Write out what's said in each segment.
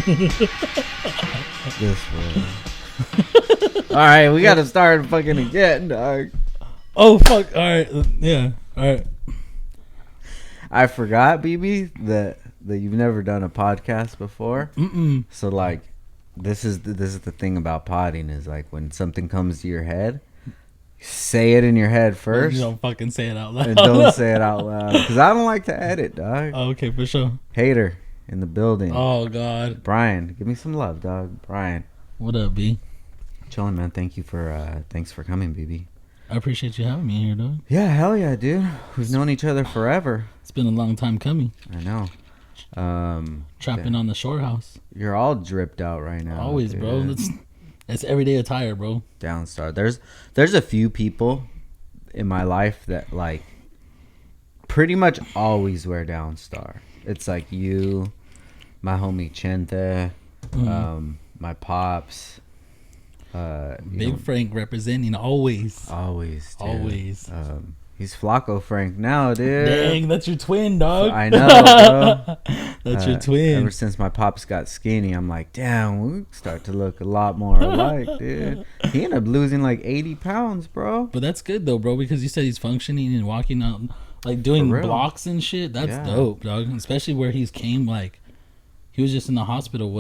This one. All right, we got to start fucking again, dog. Oh fuck! All right, yeah, all right. I forgot, BB, that you've never done a podcast before. Mm-mm. So like, this is the thing about podding is like when something comes to your head, say it in your head first. You don't fucking say it out loud. And don't say it out loud because I don't like to edit, dog. Oh, okay, for sure. Hater in the building. Oh God, Brian, give me some love, dog. Brian, what up, B? chilling, man. Thanks for coming, BB. I appreciate you having me here, dog. Yeah, hell yeah, dude. We've known each other forever. It's been a long time coming. I know. Trapping on the shore house. You're all dripped out right now. Always, dude. bro. That's everyday attire, bro. Downstar. There's a few people in my life that like pretty much always wear Downstar. It's like you, my homie Chente, my pops. Big Frank representing always. Always, dude. Always. He's Flacco Frank now, dude. Dang, that's your twin, dog. I know, bro. That's your twin. Ever since my pops got skinny, I'm like, damn, we start to look a lot more alike, dude. He ended up losing like 80 pounds, bro. But that's good though, bro, because you said he's functioning and walking out, like doing blocks and shit. That's dope, dog. Especially where he's came, like, he was just in the hospital,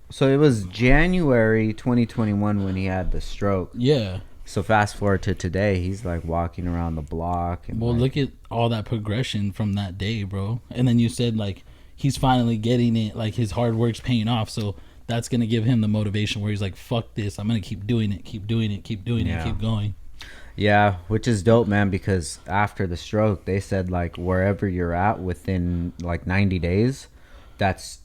So it was January 2021 when he had the stroke. Yeah. So fast forward to today, he's like walking around the block. And well, like, look at all that progression from that day, bro. And then you said like he's finally getting it, like his hard work's paying off. So that's gonna give him the motivation where he's like, "Fuck this! I'm gonna keep doing it, keep doing it, keep doing it, keep going." Yeah, which is dope, man. Because after the stroke, they said like wherever you're at within like 90 days, that's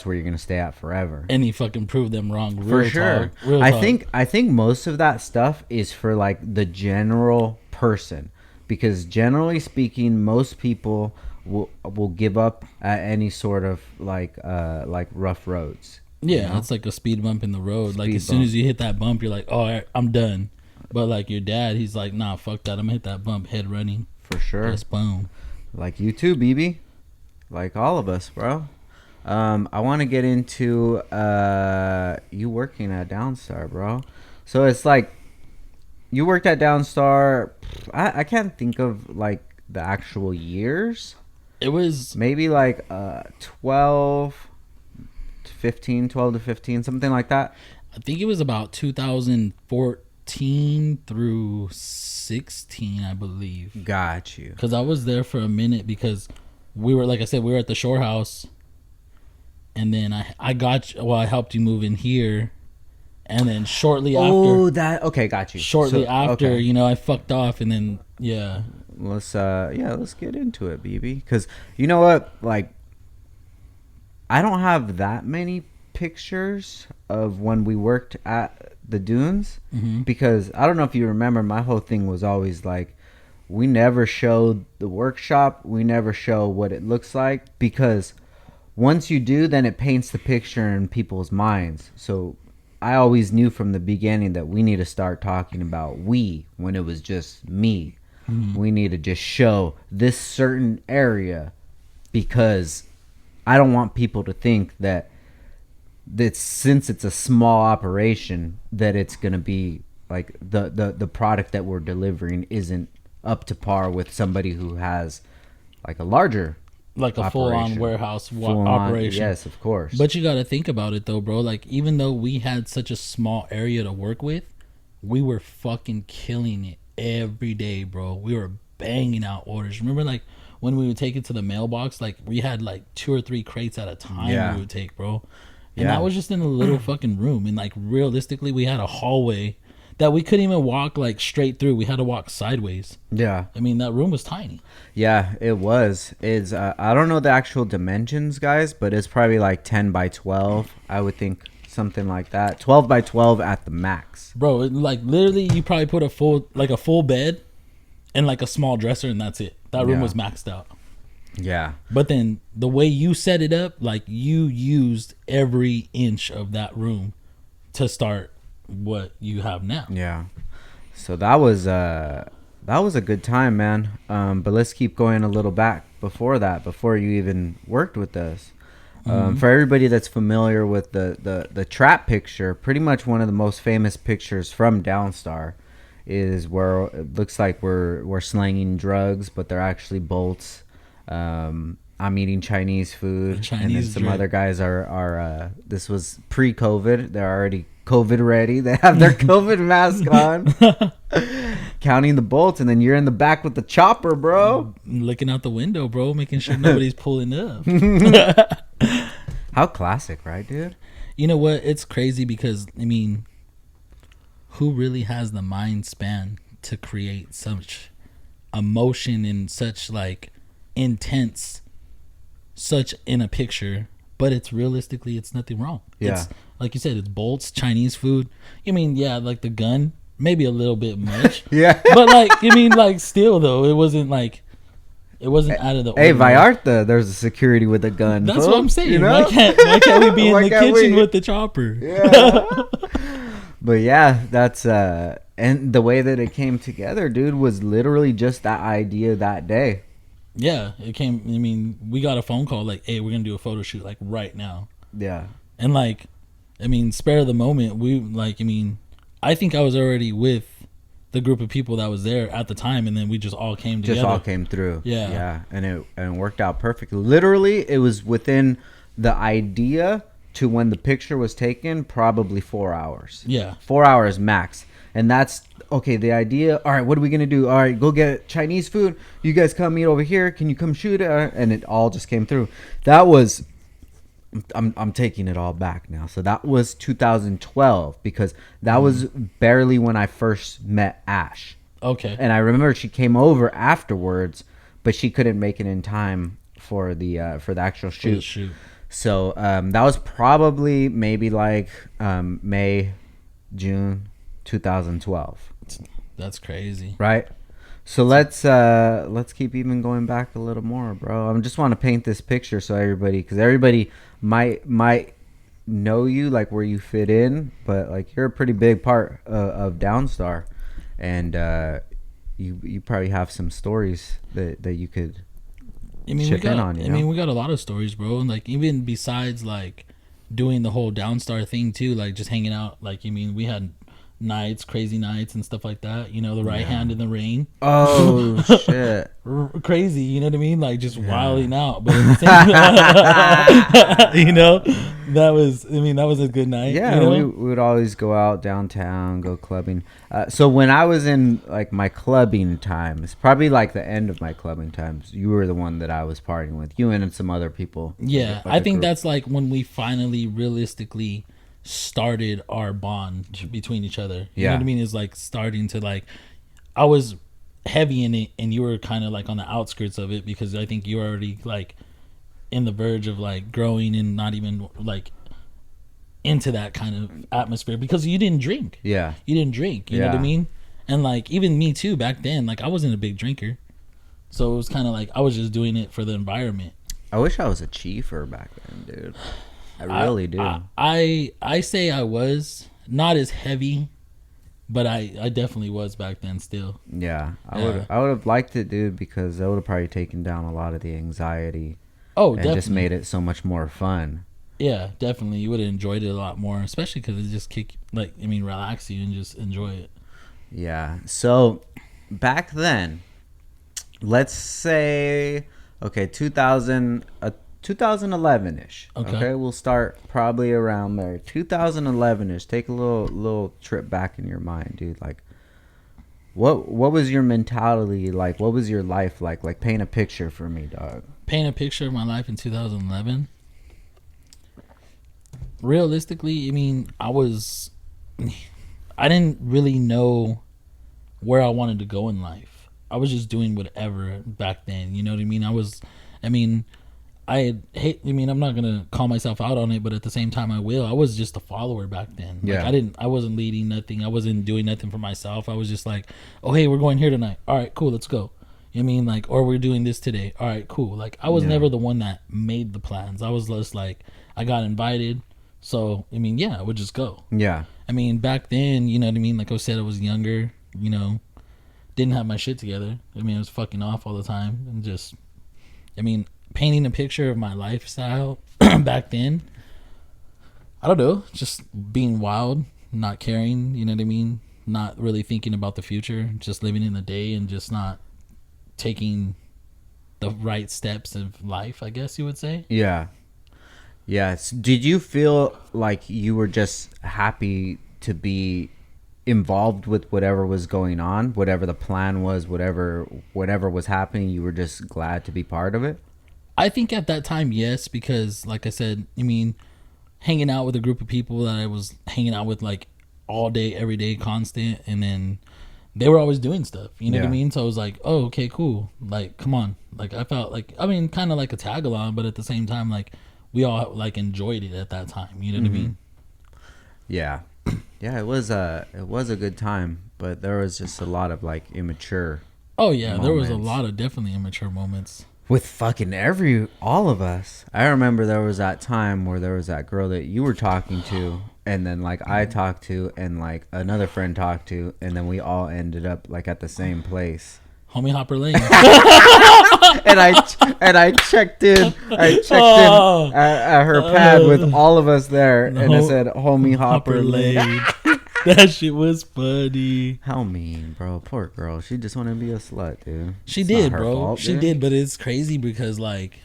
where you're gonna stay at forever. And he fucking proved them wrong. For sure. I think most of that stuff is for like the general person, because generally speaking, most people will give up at any sort of like rough roads. Yeah, you know? it's like a speed bump in the road. Like as soon as you hit that bump, you're like, "Oh, I'm done." But like your dad, he's like, "Nah, fuck that. I'm gonna hit that bump head running." For sure. Just boom. Like you too, BB. Like all of us, bro. I want to get into you working at Downstar, bro. So it's like you worked at Downstar. I can't think of like the actual years. It was maybe like 12 to 15, something like that. I think it was about 2014 through 16, I believe. Got you. Because I was there for a minute because we were, like I said, we were at the shore house. And then I helped you move in here, and then shortly after. Oh, okay, got you. Shortly after, okay. I fucked off, and then let's get into it, BB. Because you know what, like, I don't have that many pictures of when we worked at the dunes, because I don't know if you remember, my whole thing was always like, we never showed the workshop, we never show what it looks like, because once you do, then it paints the picture in people's minds. So I always knew from the beginning that we need to start talking about we when it was just me. We need to just show this certain area, because I don't want people to think that since it's a small operation that it's going to be like the product that we're delivering isn't up to par with somebody who has like a larger like a full-on warehouse operation. Yes, of course. But you got to think about it, though, bro. Like, even though we had such a small area to work with, we were fucking killing it every day, bro. We were banging out orders. Remember, like, when we would take it to the mailbox, like, we had, like, 2 or 3 crates at a time we would take, bro. And that was just in a little fucking room. And, like, realistically, we had a hallway that we couldn't even walk, like, straight through. We had to walk sideways. Yeah. I mean, that room was tiny. Yeah, it was. I don't know the actual dimensions, guys, but it's probably like 10 by 12. I would think something like that. 12 by 12 at the max. Bro, like literally you probably put a full bed and like a small dresser and that's it. That room was maxed out. Yeah. But then the way you set it up, like you used every inch of that room to start what you have now. Yeah. So that was a good time, man. But let's keep going a little back before that, before you even worked with us. For everybody that's familiar with the trap picture, pretty much one of the most famous pictures from Downstar is where it looks like we're slanging drugs, but they're actually bolts. I'm eating Chinese food, and then some other guys are. This was pre-COVID. They're already COVID ready. They have their COVID mask on, counting the bolts, and then you're in the back with the chopper, bro. Looking out the window, bro, making sure nobody's pulling up. How classic, right, dude? You know what? It's crazy because, I mean, who really has the mind span to create such emotion and such, like, intense, such in a picture, but it's realistically, it's nothing wrong. Yeah. It's, like you said, it's bolts, Chinese food. I mean, yeah, like the gun, maybe a little bit much. Yeah. But, like, I mean, like, still, though, it wasn't, like, it wasn't out of the Hey, ordinary. Vallarta, there's a security with a gun. That's fool. what I'm saying. You know? Why can't we be in Why the can't kitchen we? with the chopper? Yeah. But yeah, that's and the way that it came together, dude, was literally just that idea that day. Yeah, it came. I mean, we got a phone call like, "Hey, we're gonna do a photo shoot like right now." Yeah. And like, I mean, spare of the moment. We like, I mean, I think I was already with the group of people that was there at the time, and then we just all came together. Just all came through. Yeah. Yeah. And it worked out perfectly. Literally, it was within the idea to when the picture was taken, probably 4 hours. Yeah. 4 hours max. And that's okay. The idea. All right, what are we gonna do? All right, go get Chinese food. You guys come meet over here. Can you come shoot it? And it all just came through. That was. I'm taking it all back now. So that was 2012 because that was barely when I first met Ash. Okay. And I remember she came over afterwards, but she couldn't make it in time for the actual shoot. So that was probably maybe like May, June 2012. That's crazy. Right? So let's keep even going back a little more, bro. I just want to paint this picture so because everybody might know you, like where you fit in, but like you're a pretty big part of Downstar, and you probably have some stories that you could chip in on. I mean, we got a lot of stories, bro. And like even besides like doing the whole Downstar thing too, like just hanging out. Like, I mean, we had nights, crazy nights and stuff like that. You know, the right hand in the rain. Oh shit! Crazy, you know what I mean? Like just wilding out, but at the same, you know, that was a good night. Yeah, you know? we would always go out downtown, go clubbing. So when I was in like my clubbing times, probably like the end of my clubbing times, you were the one that I was partying with. You and some other people. Yeah, like I think group. that's like when we finally realistically started our bond between each other. You know what I mean? Is like starting to like, I was heavy in it and you were kind of like on the outskirts of it because I think you were already like in the verge of like growing and not even like into that kind of atmosphere because you didn't drink. Yeah. You didn't drink. You know what I mean? And like even me too back then, like I wasn't a big drinker. So it was kind of like I was just doing it for the environment. I wish I was a chiefer back then, dude. I really do. I say I was not as heavy, but I definitely was back then still. Yeah, I would have liked it, dude, because I would have probably taken down a lot of the anxiety. Oh, and definitely. just made it so much more fun. Yeah, definitely. You would have enjoyed it a lot more, especially because it just relax you and just enjoy it. Yeah. So back then, let's say, okay, 2011-ish. Okay, we'll start probably around there. 2011-ish. Take a little trip back in your mind, dude. Like, what was your mentality like? What was your life like? Like, paint a picture for me, dog. Paint a picture of my life in 2011. Realistically, I mean, I didn't really know where I wanted to go in life. I was just doing whatever back then. You know what I mean? I'm not gonna call myself out on it, but at the same time, I will. I was just a follower back then. Yeah. Like, I wasn't leading nothing. I wasn't doing nothing for myself. I was just like, oh hey, we're going here tonight. All right, cool, let's go. You know what I mean? Like, or we're doing this today. All right, cool. Like, I was never the one that made the plans. I was just like, I got invited, so I mean, yeah, I would just go. Yeah. I mean, back then, you know what I mean? Like I said, I was younger. You know, didn't have my shit together. I mean, I was fucking off all the time and just, I mean, painting a picture of my lifestyle back then, I don't know, just being wild, not caring, you know what I mean? Not really thinking about the future, just living in the day and just not taking the right steps of life, I guess you would say. Yeah. Yes. Did you feel like you were just happy to be involved with whatever was going on, whatever the plan was, whatever was happening, you were just glad to be part of it? I think at that time, yes, because like I said, I mean, hanging out with a group of people that I was hanging out with like all day, every day, constant, and then they were always doing stuff. You know what I Yeah. mean? So I was like, oh, okay, cool. Like, come on. Like, I felt like, I mean, kind of like a tag along, but at the same time, like, we all like enjoyed it at that time. You know what I mean? Yeah. Yeah, it was a good time, but there was just a lot of like immature Oh yeah, there was a moments. lot of definitely immature moments. With fucking all of us. I remember there was that time where there was that girl that you were talking to, and then like I talked to, and like another friend talked to, and then we all ended up like at the same place. Homie Hopper Lane. And I checked in. Oh. At her pad with all of us there, and it said "Homie Hopper Hopper Lane." Lane. That shit was funny. How mean, bro. Poor girl. She just wanted to be a slut, dude. She It's did, not her bro. fault, She dude. did, but it's crazy because like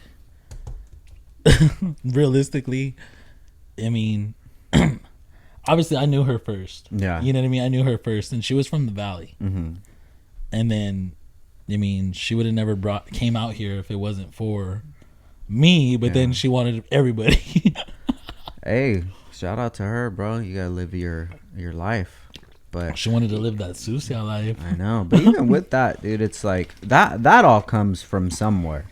realistically, I mean, obviously I knew her first. Yeah. You know what I mean? I knew her first, and she was from the valley. Mm-hmm. And then, I mean, she would have never came out here if it wasn't for me. But then she wanted everybody. Hey, shout out to her, bro. You gotta live your life. But She wanted to live that sucia life. I know. But even with that, dude, it's like that all comes from somewhere.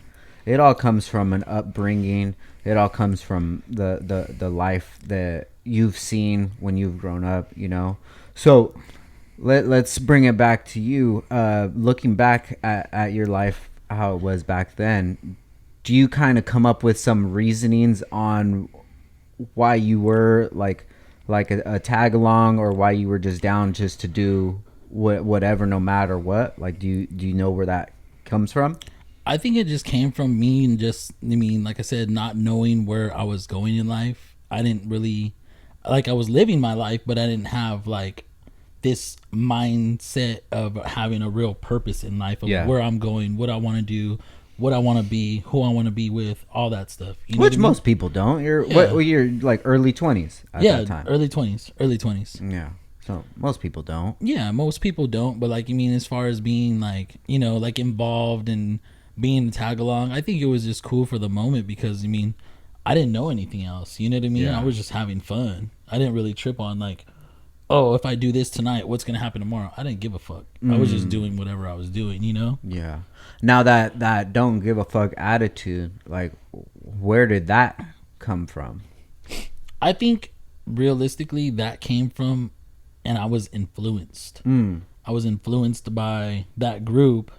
It all comes from an upbringing. It all comes from the life that you've seen when you've grown up, you know. So let's bring it back to you. Looking back at your life, how it was back then, do you kind of come up with some reasonings on why you were like a tag along, or why you were just down just to do whatever no matter what? Like, do you know where that comes from? I think it just came from me and just, I mean, like I said, not knowing where I was going in life. I didn't really, like, I was living my life, but I didn't have like this mindset of having a real purpose in life of where I'm going, what I want to do, what I want to be, who I want to be with, all that stuff. You know Which what I mean? most people don't. You're you're like early 20s at that time. early 20s. Yeah. So most people don't. Yeah, most people don't, but like, I mean, as far as being like, you know, like involved and being a tag along, I think it was just cool for the moment because, I mean, I didn't know anything else. You know what I mean? Yeah. I was just having fun. I didn't really trip on like, oh, if I do this tonight, what's gonna happen tomorrow? I didn't give a fuck. I was just doing whatever I was doing, you know? Yeah. Now that don't give a fuck attitude, like, where did that come from? I think realistically that came from, and I was influenced. I was influenced by that group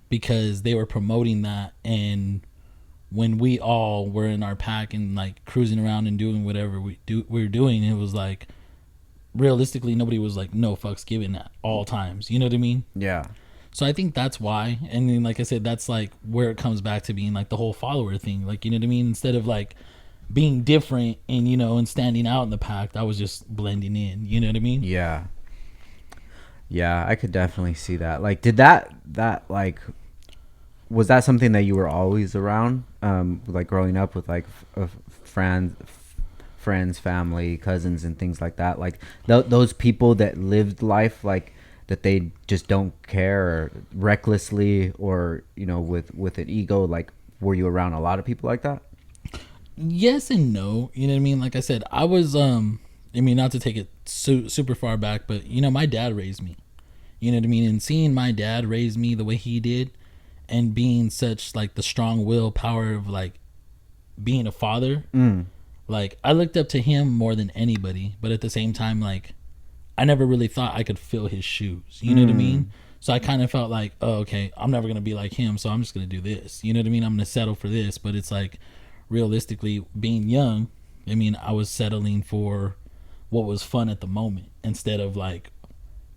because they were promoting that, and when we all were in our pack and like cruising around and doing whatever we were doing, it was like realistically nobody was like no fucks given at all times. You know what I mean? Yeah. So I think that's why. And then like I said, that's like where it comes back to being like the whole follower thing. Like, you know what I mean? Instead of like being different and, you know, and standing out in the pack, I was just blending in. You know what I mean? Yeah. Yeah, I could definitely see that. Like, did that like, was that something that you were always around, like growing up with like friends, family, cousins, and things like that? Like those people that lived life like that, they just don't care, or recklessly, or, you know, with an ego. Like, were you around a lot of people like that? Yes and no. You know what I mean? Like I said, I was, I mean, not to take it super far back, but, you know, my dad raised me. You know what I mean? And seeing my dad raise me the way he did, and being such like the strong will power of like being a father, like I looked up to him more than anybody. But at the same time, like I never really thought I could fill his shoes. You know what I mean? So I kind of felt like, oh, okay, I'm never gonna be like him, so I'm just gonna do this. You know what I mean? I'm gonna settle for this. But it's like, realistically, being young, I mean, I was settling for what was fun at the moment instead of like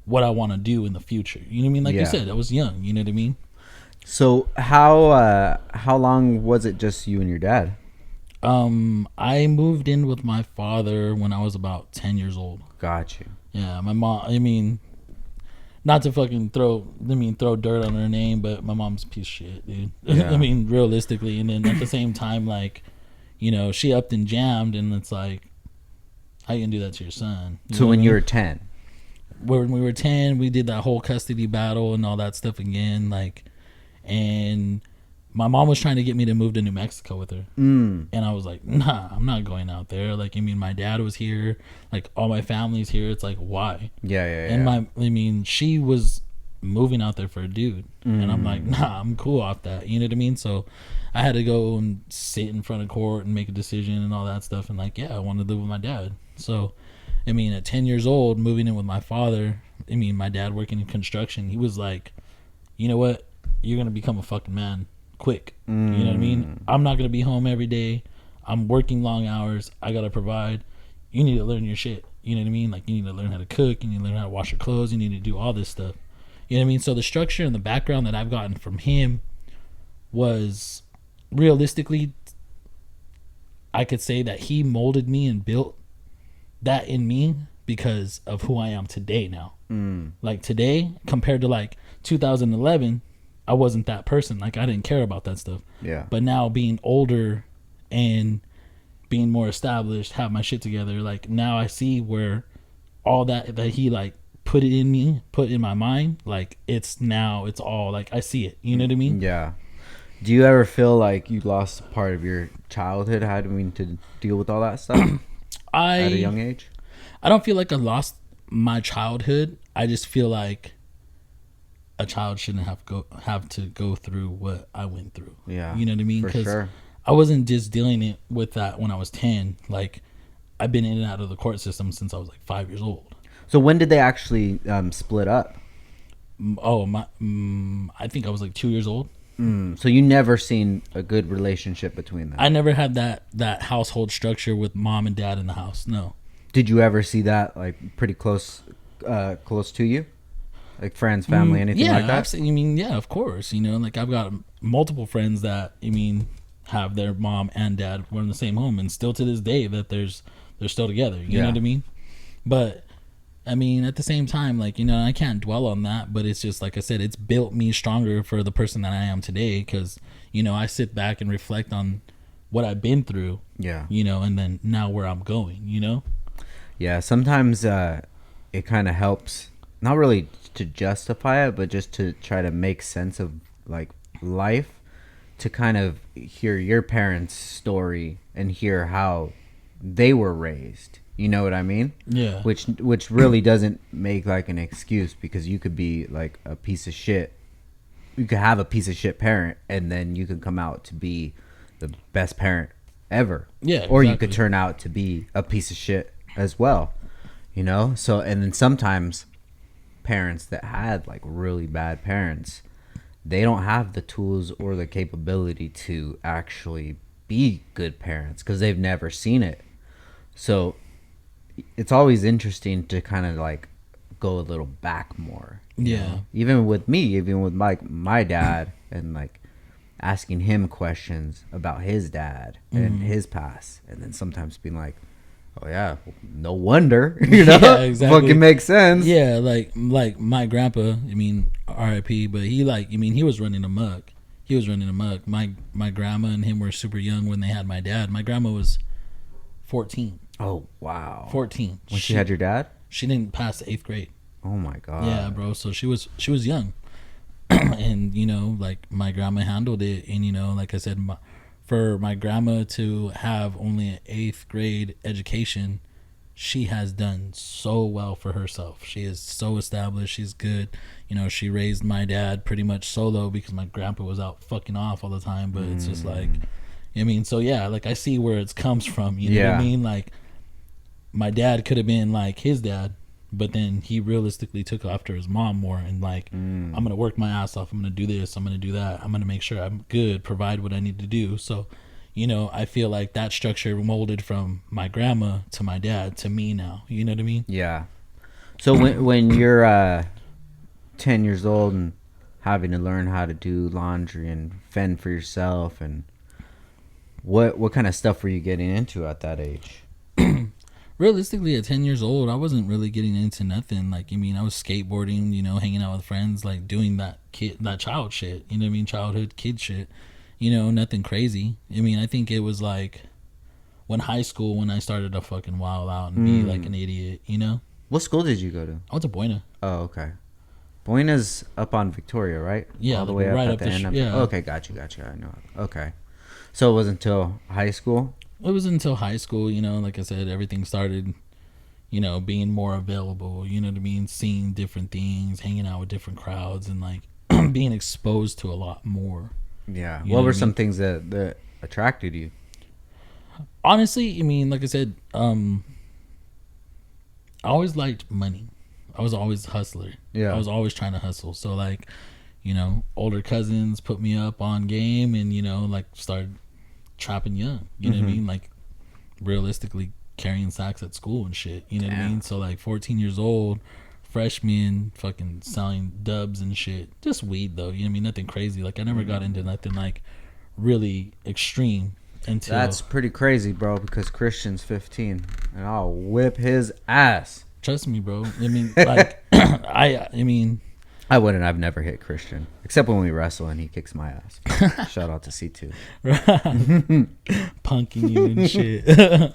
what I want to do in the future. You know what I mean? Like you said, I was young. You know what I mean? So how long was it just you and your dad? I moved in with my father when I was about 10 years old. Got you. Yeah, my mom. I mean, not to fucking throw dirt on her name, but my mom's a piece of shit, dude. Yeah. I mean, realistically, and then at the same time, like, she upped and jammed, and it's like, how you gonna do that to your son? So when you were 10. When we were 10, we did that whole custody battle and all that stuff again, like, and my mom was trying to get me to move to New Mexico with her. And I was like, nah, I'm not going out there. Like, I mean, my dad was here, like, all my family's here. It's like, why? Yeah. And she was moving out there for a dude. And I'm like, nah, I'm cool off that. You know what I mean? So I had to go and sit in front of court and make a decision and all that stuff. And like, yeah, I wanted to live with my dad. So, I mean, at 10 years old, moving in with my father, I mean, my dad working in construction, he was like, you know what? You're going to become a fucking man quick. You know what I mean? I'm not going to be home every day. I'm working long hours. I got to provide. You need to learn your shit. You know what I mean? Like, you need to learn how to cook. You need to learn how to wash your clothes. You need to do all this stuff. You know what I mean? So the structure and the background that I've gotten from him was realistically, I could say that he molded me and built that in me because of who I am today now. Like today, compared to like 2011, I wasn't that person. Like, I didn't care about that stuff. Yeah. But now being older and being more established, have my shit together, like now I see where all that he like put it in me, put in my mind, like it's all like I see it. You know what I mean? Yeah. Do you ever feel like you lost a part of your childhood having to deal with all that stuff at a young age? I don't feel like I lost my childhood. I just feel like a child shouldn't have to go through what I went through. Yeah. You know what I mean? For sure. I wasn't just dealing with that when I was 10. Like, I've been in and out of the court system since I was like 5 years old. So when did they actually split up? I think I was like 2 years old. So you never seen a good relationship between them? I never had that household structure with mom and dad in the house. No. Did you ever see that like pretty close to you? Like friends, family, anything like that? I mean, yeah, of course. Like I've got multiple friends that, have their mom and dad were in the same home, and still to this day that they're still together. You know what I mean? But I mean, at the same time, like, I can't dwell on that, but it's just, like I said, it's built me stronger for the person that I am today. Cause I sit back and reflect on what I've been through, and then now where I'm going, Yeah. Sometimes, it kind of helps, not really to justify it, but just to try to make sense of like life, to kind of hear your parents' story and hear how they were raised. You know what I mean? Yeah. Which really doesn't make like an excuse, because you could be like a piece of shit. You could have a piece of shit parent, and then you could come out to be the best parent ever. Yeah. Exactly. Or you could turn out to be a piece of shit as well. So, and then sometimes parents that had like really bad parents, they don't have the tools or the capability to actually be good parents because they've never seen it. So it's always interesting to kind of like go a little back more. You know? Even with me, even with my dad, and like asking him questions about his dad and his past, and then sometimes being like, oh yeah, no wonder, Yeah, exactly. Fucking makes sense. Yeah, like my grandpa, R.I.P., but he was running amok. My grandma and him were super young when they had my dad. My grandma was 14. Oh wow. 14. When she had your dad? She didn't pass the 8th grade. Oh my god. Yeah, bro. So she was young. And like my grandma handled it, and like I said, for my grandma to have only an 8th grade education, she has done so well for herself. She is so established. She's good. She raised my dad pretty much solo because my grandpa was out fucking off all the time. But it's just like, so yeah, like I see where it comes from. You know what I mean? Like my dad could have been like his dad, but then he realistically took after his mom more, and like, I'm going to work my ass off. I'm going to do this. I'm going to do that. I'm going to make sure I'm good, provide what I need to do. So, I feel like that structure molded from my grandma to my dad to me now. You know what I mean? Yeah. So when you're 10 years old and having to learn how to do laundry and fend for yourself, and What kind of stuff were you getting into at that age? Realistically, at 10 years old, I wasn't really getting into nothing. Like, I mean, I was skateboarding, you know, hanging out with friends, like doing that child shit. You know what I mean? Childhood kid shit. You know, nothing crazy. I mean, I think it was like when I started to fucking wild out and be like an idiot, you know? What school did you go to? I went to Buena. Oh, okay. Buena's up on Victoria, right? Yeah, all the like way up right at up the the end. yeah. Okay, got you. I know. Okay. So it wasn't until high school? It was until high school, you know, like I said, everything started, you know, being more available, you know what I mean? Seeing different things, hanging out with different crowds, and like being exposed to a lot more. Yeah. You know What were I some mean? things that attracted you? Honestly, I mean, like I said, I always liked money. I was always a hustler. Yeah. I was always trying to hustle. So like, you know, older cousins put me up on game and, you know, like started trapping young. You know what I mean? Like realistically carrying sacks at school and shit. You know what I mean? So like 14 years old, freshman, fucking selling dubs and shit. Just weed though. You know what I mean? Nothing crazy. Like I never got into nothing like really extreme until That's pretty crazy, bro, because Christian's 15 and I'll whip his ass. trust me, bro. I mean, like I mean, I wouldn't. I've never hit Christian except when we wrestle and he kicks my ass. Shout out to C2. punking you and shit.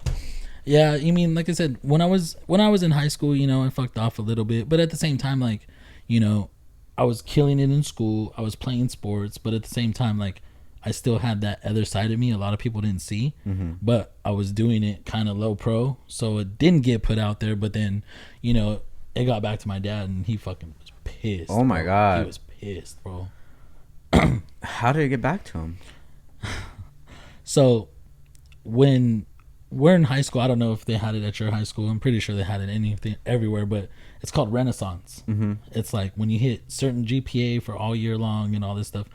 Yeah, I mean, like I said, when I was in high school, you know, I fucked off a little bit, but at the same time, like, you know, I was killing it in school. I was playing sports, but at the same time, like, I still had that other side of me. A lot of people didn't see, but I was doing it kind of low pro, so it didn't get put out there. But then, you know, it got back to my dad, and he fucking was pissed. Oh my God. He was pissed, bro. How did it get back to him? So when we're in high school, I don't know if they had it at your high school. I'm pretty sure they had it anything everywhere, but it's called Renaissance. It's like when you hit certain GPA for all year long and all this stuff.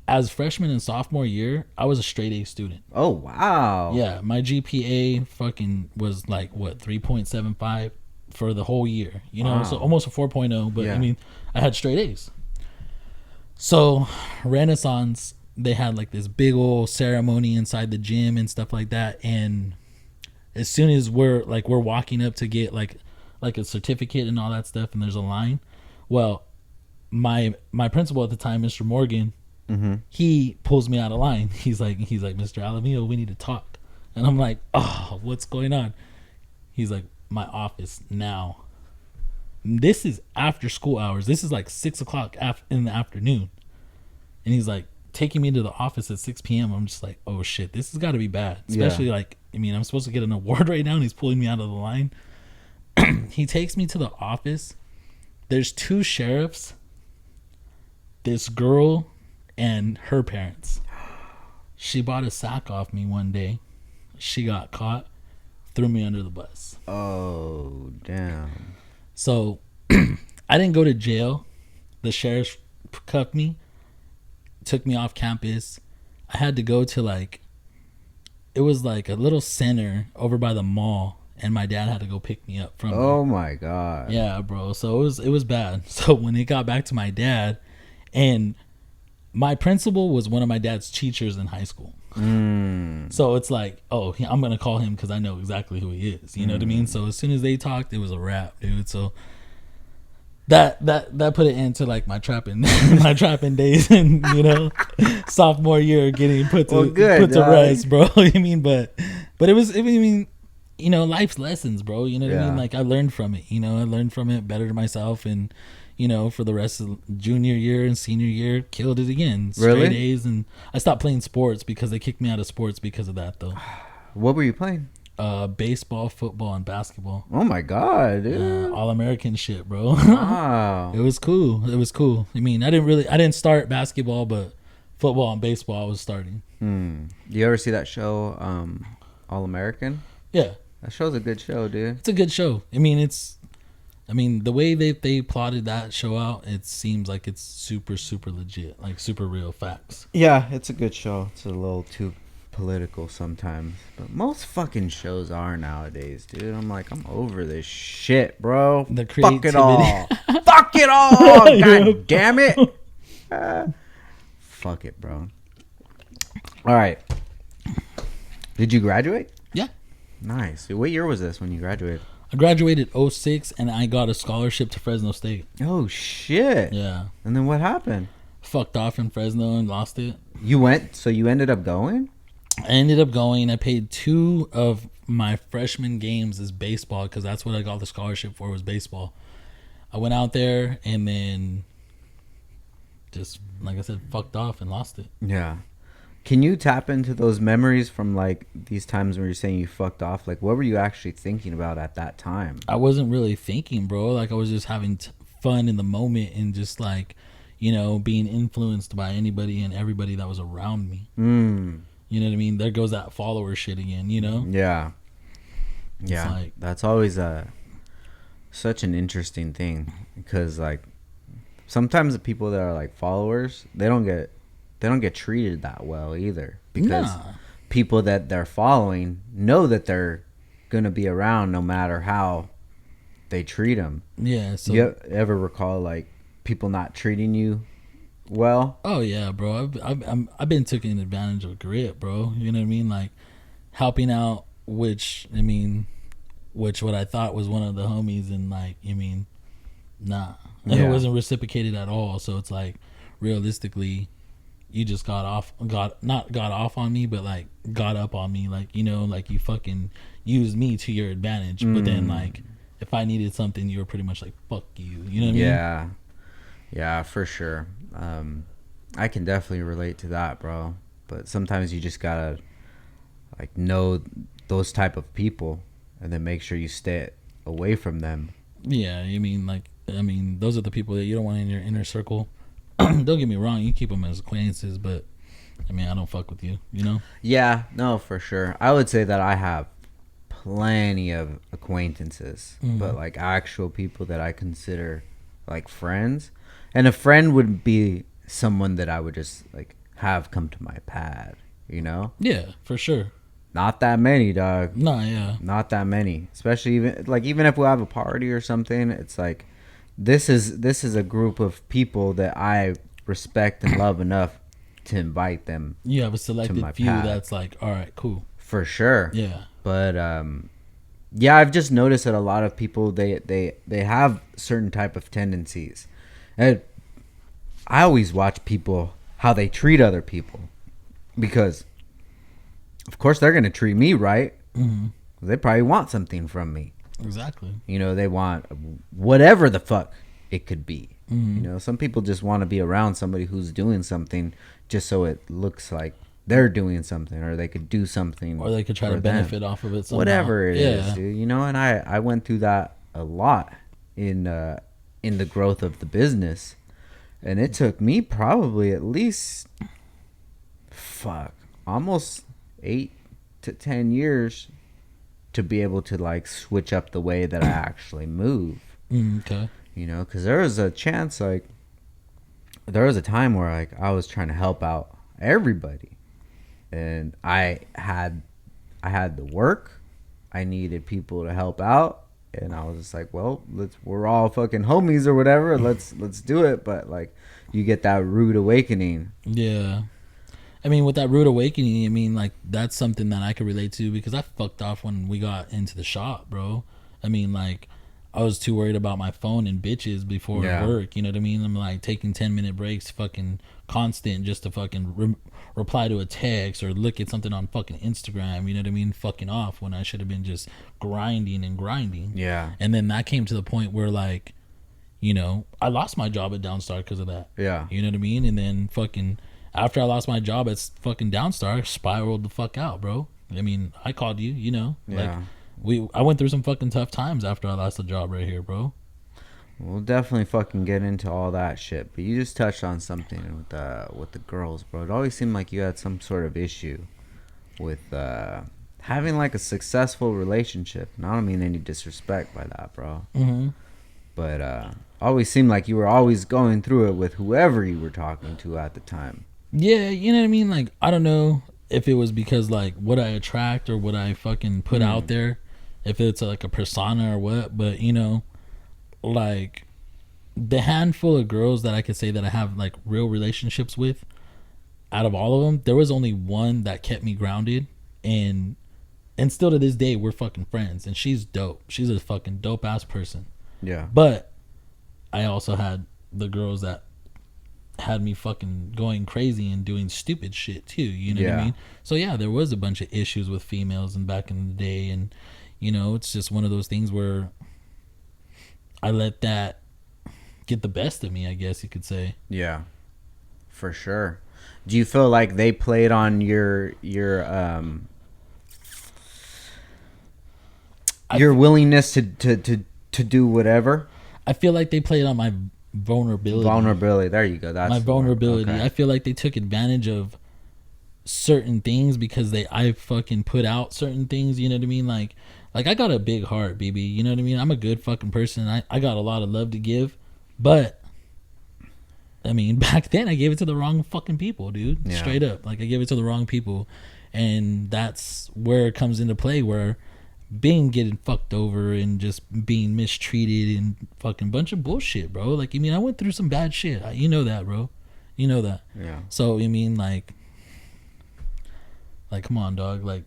As freshman and sophomore year, I was a straight A student. Oh, wow. Yeah, my GPA fucking was like what 3.75 for the whole year. You know, Wow. so almost a 4.0. But Yeah. I mean, I had straight A's. So Renaissance, they had like this big old ceremony inside the gym and stuff like that. And as soon as we're walking up to get like a certificate and all that stuff, and there's a line. Well, my principal at the time, Mr. Morgan. He pulls me out of line. He's like, Mr. Alamillo, we need to talk. And I'm like, oh, what's going on? He's like, my office now. This is after school hours. This is like 6 o'clock in the afternoon. And he's like taking me to the office at 6 p.m. I'm just like, oh shit, this has got to be bad. Especially like, I mean, I'm supposed to get an award right now and he's pulling me out of the line. He takes me to the office. There's 2 sheriffs, this girl, and her parents. She bought a sack off me one day. She got caught, threw me under the bus. Oh, damn. So I didn't go to jail. The sheriff cuffed me, took me off campus. I had to go to it was like a little center over by the mall, and my dad had to go pick me up from there. Oh, my God. Yeah, bro. So it was bad. So when it got back to my dad, and my principal was one of my dad's teachers in high school. So it's like, oh, I'm going to call him because I know exactly who he is. You know what I mean? So as soon as they talked, it was a wrap, dude. So that put it into like my trapping days and, you know, sophomore year getting put to rest, bro. I mean, but it was, I mean, you know, life's lessons, bro. You know what I mean? Like I learned from it, you know, I learned from it, bettered myself, and, you know, for the rest of junior year and senior year, killed it again. Straight A's, and I stopped playing sports because they kicked me out of sports because of that, though. What were you playing? Baseball, football, and basketball. Oh my God, dude. All-American shit, bro. Wow. It was cool. I mean, I didn't start basketball, but football and baseball I was starting. You ever see that show, All American? Yeah. That show's a good show, dude. It's a good show. I mean, the way they plotted that show out, it seems like it's super, super legit, like super real facts. Yeah, it's a good show. It's a little too political sometimes, but most fucking shows are nowadays, dude. I'm like, I'm over this shit, bro. The Fuck it creativity. all. Fuck it all. God damn it. Fuck it, bro. All right. Did you graduate? Yeah. Nice. What year was this when you graduated? I graduated '06 and I got a scholarship to Fresno State. Oh shit. Yeah. And then what happened? Fucked off in Fresno and lost it. You went, so you ended up going? I ended up going. I paid 2 of my freshman games as baseball because that's what I got the scholarship for, was baseball. I went out there and then just, like I said, fucked off and lost it. Yeah. Can you tap into those memories from like these times when you're saying you fucked off? Like, what were you actually thinking about at that time? I wasn't really thinking, bro. Like, I was just having fun in the moment and just like, being influenced by anybody and everybody that was around me. You know what I mean? There goes that follower shit again, Yeah. Yeah. Like, that's always such an interesting thing because like sometimes the people that are like followers, they don't get treated that well either because people that they're following know that they're gonna be around no matter how they treat them. Yeah. So you ever recall like people not treating you well? Oh yeah, bro. I've been taking advantage of grit, bro. You know what I mean? Like helping out, which what I thought was one of the homies, and like nah, it wasn't reciprocated at all. So it's like realistically, you just got off on me, but like got up on me, like like you fucking used me to your advantage. But then like if I needed something, you were pretty much like fuck you. You know what I mean? Yeah, for sure. I can definitely relate to that, bro. But sometimes you just gotta like know those type of people and then make sure you stay away from them. Yeah, those are the people that you don't want in your inner circle. Don't get me wrong, you keep them as acquaintances, but I don't fuck with you, Yeah, no, for sure. I would say that I have plenty of acquaintances, but like actual people that I consider like friends. And a friend would be someone that I would just like have come to my pad, Yeah, for sure. Not that many, dog. No, yeah. Not that many. Especially even if we have a party or something, it's like this is a group of people that I respect and love enough to invite them. You have a selected few pad. That's like, all right, cool. For sure. Yeah. But yeah, I've just noticed that a lot of people they have certain type of tendencies. And I always watch people how they treat other people because of course they're going to treat me right. They probably want something from me. Exactly. They want whatever the fuck it could be. Some people just want to be around somebody who's doing something just so it looks like they're doing something or they could do something, or they could try to benefit off of it somehow. Whatever it is, dude. And I went through that a lot in the growth of the business, and it took me probably at least almost 8 to 10 years to be able to like switch up the way that I actually move. Okay. Because there was a chance, like there was a time where like I was trying to help out everybody, and I had the work, I needed people to help out. And I was just like, well, we're all fucking homies or whatever. Let's do it. But like, you get that rude awakening. Yeah. With that rude awakening, like that's something that I could relate to because I fucked off when we got into the shop, bro. Like I was too worried about my phone and bitches before work. You know what I mean? I'm like taking 10-minute breaks, fucking constant, just to fucking reply to a text or look at something on fucking Instagram. You know what I mean? Fucking off when I should have been just grinding. Yeah. And then that came to the point where like, I lost my job at Downstar because of that. Yeah. You know what I mean? And then fucking after I lost my job at fucking Downstar, I spiraled the fuck out, bro. I called you, Yeah. Like I went through some fucking tough times after I lost the job right here, bro. We'll definitely fucking get into all that shit. But you just touched on something with the girls, bro. It always seemed like you had some sort of issue with having like a successful relationship. And I don't mean any disrespect by that, bro. But always seemed like you were always going through it with whoever you were talking to at the time. Yeah, you know what I mean? Like, I don't know if it was because like what I attract or what I fucking put out there, if it's like a persona or what, but like the handful of girls that I could say that I have like real relationships with, out of all of them, there was only one that kept me grounded, and still to this day we're fucking friends, and she's dope. She's a fucking dope ass person. Yeah. But I also had the girls that had me fucking going crazy and doing stupid shit too. You know what I mean? So yeah, there was a bunch of issues with females and back in the day, and you know, it's just one of those things where I let that get the best of me, I guess you could say. Yeah. For sure. Do you feel like they played on your willingness to do whatever? I feel like they played on my vulnerability. There you go. That's my vulnerability. Okay. I feel like they took advantage of certain things because I fucking put out certain things. You know what I mean? Like I got a big heart, baby. You know what I mean? I'm a good fucking person. I got a lot of love to give, but I mean, back then I gave it to the wrong fucking people, dude. Yeah. Straight up. Like I gave it to the wrong people. And that's where it comes into play, where getting fucked over and just being mistreated and fucking bunch of bullshit, bro. Like, I mean, I went through some bad shit. You know that, bro. You know that. Yeah. So, I mean, like, come on, dog. Like,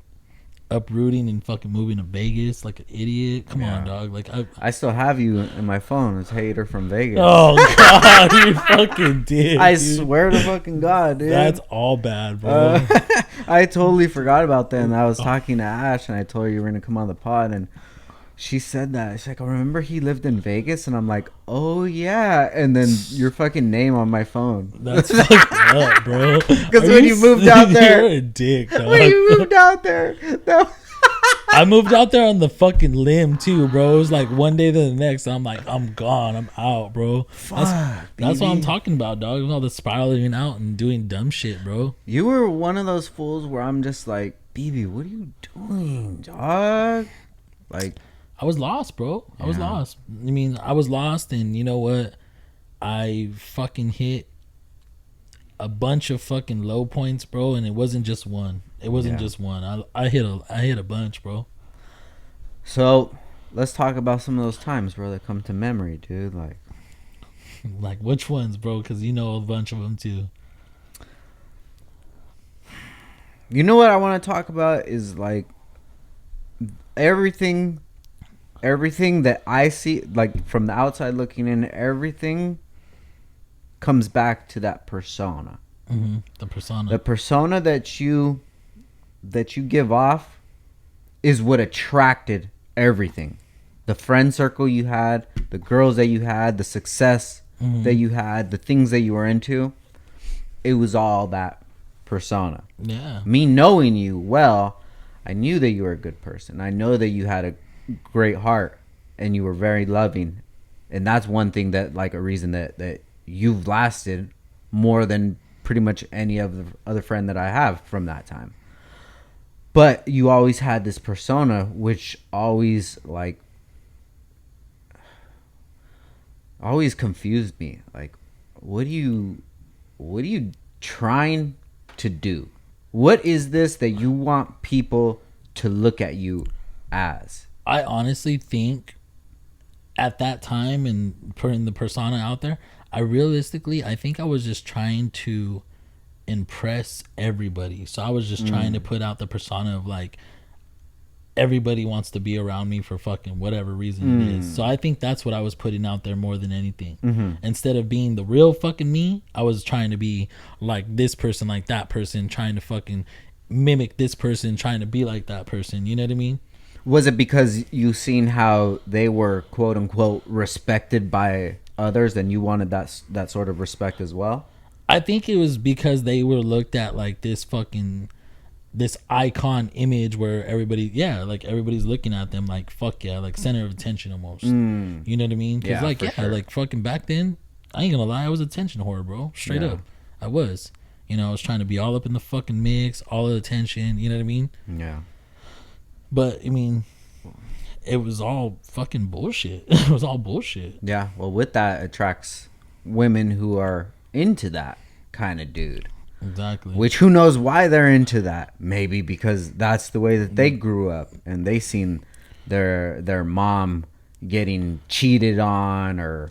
uprooting and fucking moving to Vegas like an idiot. Come on, dog. Like I still have you in my phone as Hater from Vegas. Oh God, you fucking did. I swear to fucking God, dude. That's all bad, bro. I totally forgot about that, and I was talking to Ash, and I told her you were gonna come on the pod, and she said that. She's like, I remember he lived in Vegas, and I'm like, oh yeah, and then your fucking name on my phone. That's fucked up, bro. Because when you moved out there, you're a dick, dog. When you moved out there, I moved out there on the fucking limb too, bro. It was like one day to the next. I'm like, I'm gone. I'm out, bro. That's what I'm talking about, dog. All the spiraling out and doing dumb shit, bro. You were one of those fools where I'm just like, BB, what are you doing, dog? Like, I was lost, bro. I was lost. I mean, I was lost, and you know what? I fucking hit a bunch of fucking low points, bro, and it wasn't just one. It wasn't just one. I hit a bunch, bro. So let's talk about some of those times, bro, that come to memory, dude. Like which ones, bro? Because you know a bunch of them too. You know what I want to talk about is like everything that I see, like from the outside looking in, everything comes back to that persona. Mm-hmm. The persona that you give off is what attracted everything. The friend circle you had, the girls that you had, the success that you had, the things that you were into. It was all that persona. Yeah. Me knowing you well, I knew that you were a good person. I know that you had a great heart and you were very loving. And that's one thing that, like, a reason that you've lasted more than pretty much any of the other friend that I have from that time. But you always had this persona which always confused me. Like, what are you trying to do? What is this that you want people to look at you as? I honestly think at that time and putting the persona out there, I think I was just trying to impress everybody. So I was just trying to put out the persona of like, everybody wants to be around me for fucking whatever reason it is. So I think that's what I was putting out there more than anything. Instead of being the real fucking me, I was trying to be like this person, like that person, trying to fucking mimic this person, trying to be like that person. You know what I mean? Was it because you seen how they were quote unquote respected by others and you wanted that sort of respect as well? I think it was because they were looked at like this icon image where everybody's looking at them like, fuck yeah, like center of attention almost. You know what I mean? Because like fucking back then, I ain't gonna lie, I was attention whore, bro. Straight up. I was. You know, I was trying to be all up in the fucking mix, all the attention, you know what I mean? Yeah. But, I mean, it was all fucking bullshit. It was all bullshit. Yeah, well, with that attracts women who are into that kind of dude. Exactly. Which, who knows why they're into that? Maybe because that's the way that they grew up and they seen their mom getting cheated on, or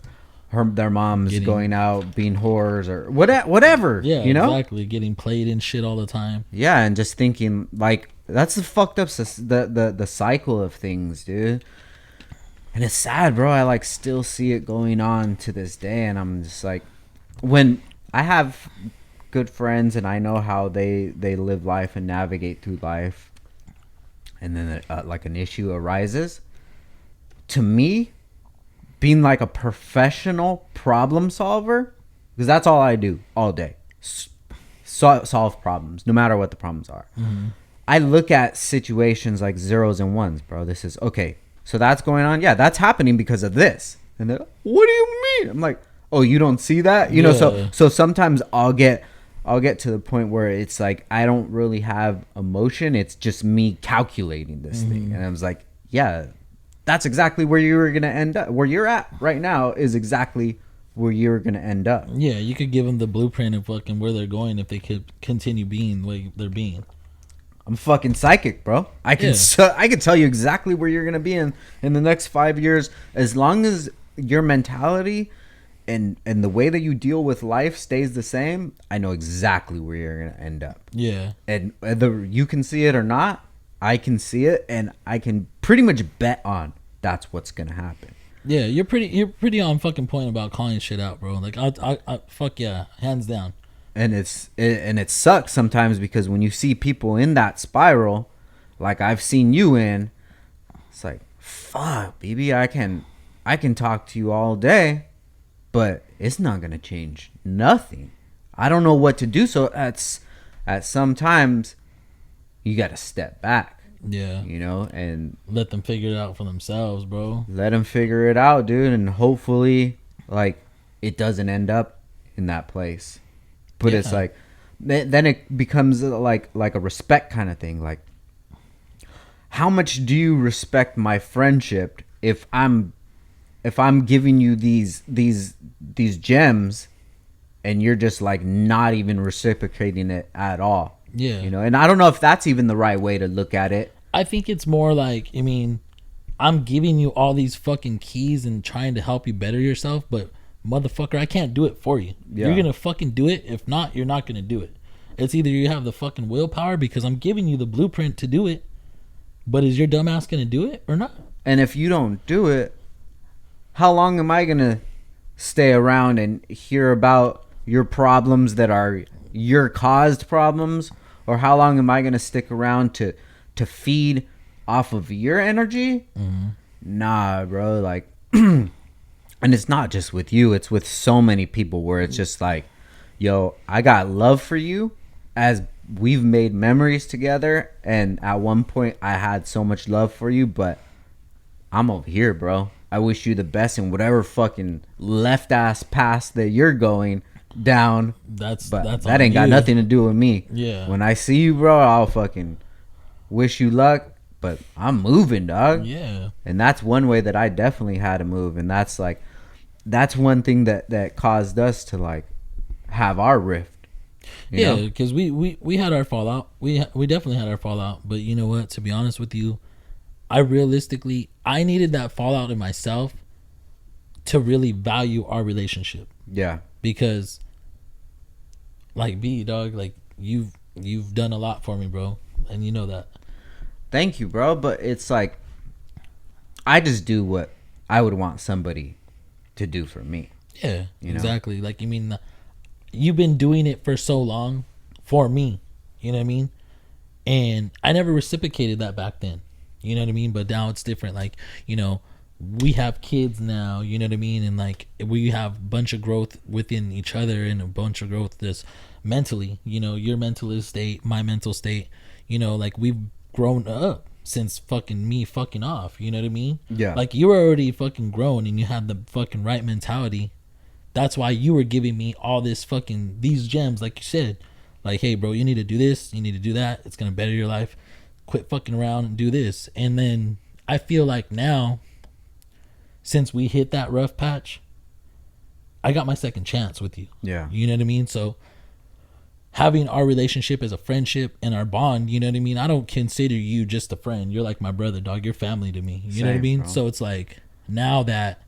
their mom's going out being whores, or whatever. Yeah, you know? Exactly. Getting played and shit all the time. Yeah, and just thinking like That's the fucked up the cycle of things, dude. And it's sad, bro. I like still see it going on to this day, and I'm just like, when I have good friends and I know how they live life and navigate through life, and then like an issue arises, to me, being like a professional problem solver, because that's all I do all day, solve problems, no matter what the problems are. Mm-hmm. I look at situations like zeros and ones, bro. This is okay. So that's going on. Yeah, that's happening because of this. And they're like, what do you mean? I'm like, oh, you don't see that? You know, so sometimes I'll get to the point where it's like I don't really have emotion. It's just me calculating this thing. And I was like, yeah, that's exactly where you were gonna end up. Where you're at right now is exactly where you're gonna end up. Yeah, you could give them the blueprint of fucking where they're going if they could continue being the way they're being. I'm fucking psychic, bro. I can tell you exactly where you're gonna be in the next 5 years, as long as your mentality and the way that you deal with life stays the same. I know exactly where you're gonna end up. Yeah, And whether you can see it or not, I can see it, and I can pretty much bet on that's what's gonna happen. yeah, you're pretty on fucking point about calling shit out, bro. Like I fuck yeah, hands down. And it sucks sometimes, because when you see people in that spiral, like I've seen you in, it's like, fuck, baby, I can talk to you all day, but it's not gonna change nothing. I don't know what to do. So at sometimes you gotta step back. Yeah, You know, and let them figure it out for themselves, bro. let them figure it out, dude, and hopefully, like, it doesn't end up in that place. But Yeah. it's like, then it becomes like a respect kind of thing. Like, how much do you respect my friendship if I'm giving you these gems, and you're just like not even reciprocating it at all? Yeah, You know, and I don't know if that's even the right way to look at it. I think it's more like, I mean, I'm giving you all these fucking keys and trying to help you better yourself, but motherfucker, I can't do it for you. Yeah. You're gonna fucking do it. If not, you're not gonna do it. It's either you have the fucking willpower because I'm giving you the blueprint to do it, but is your dumbass gonna do it or not? And if you don't do it, how long am I gonna stay around and hear about your problems that are your caused problems? Or how long am I gonna stick around to feed off of your energy? Nah, bro. Like, and it's not just with you, it's with so many people, where it's just like, yo, I got love for you, as we've made memories together, and at one point I had so much love for you, but I'm over here, bro. I wish you the best in whatever fucking left ass path that you're going down. That's But that on ain't got you. nothing to do with me. Yeah. When I see you, bro, I'll fucking wish you luck, but I'm moving, dog. Yeah, And that's one way that I definitely had to move. And that's one thing that caused us to like have our rift. You yeah, know? because we had our fallout. We definitely had our fallout. But you know what? To be honest with you, I needed that fallout in myself to really value our relationship. Yeah. Because, like, B dog, like you've done a lot for me, bro, and you know that. Thank you, bro. But it's like, I just do what I would want somebody to do for me. Yeah, You know? exactly. Like, you mean, you've been doing it for so long for me. You know what I mean? And I never reciprocated that back then. You know what I mean? But now it's different. Like, you know, we have kids now. You know what I mean? And like, we have a bunch of growth within each other, and a bunch of growth just mentally. You know, your mental state, my mental state. You know, like, we've grown up since fucking me fucking off. You know what I mean? Yeah. Like, you were already fucking grown and you had the fucking right mentality. That's why you were giving me all this fucking, these gems, like you said. Like, hey, bro, you need to do this. You need to do that. It's going to better your life. Quit fucking around and do this. And then I feel like now, since we hit that rough patch, I got my second chance with you. Yeah. You know what I mean? So having our relationship as a friendship and our bond, you know what I mean? I don't consider you just a friend. You're like my brother, dog. You're family to me. You know what I Same, mean? bro. So it's like, now that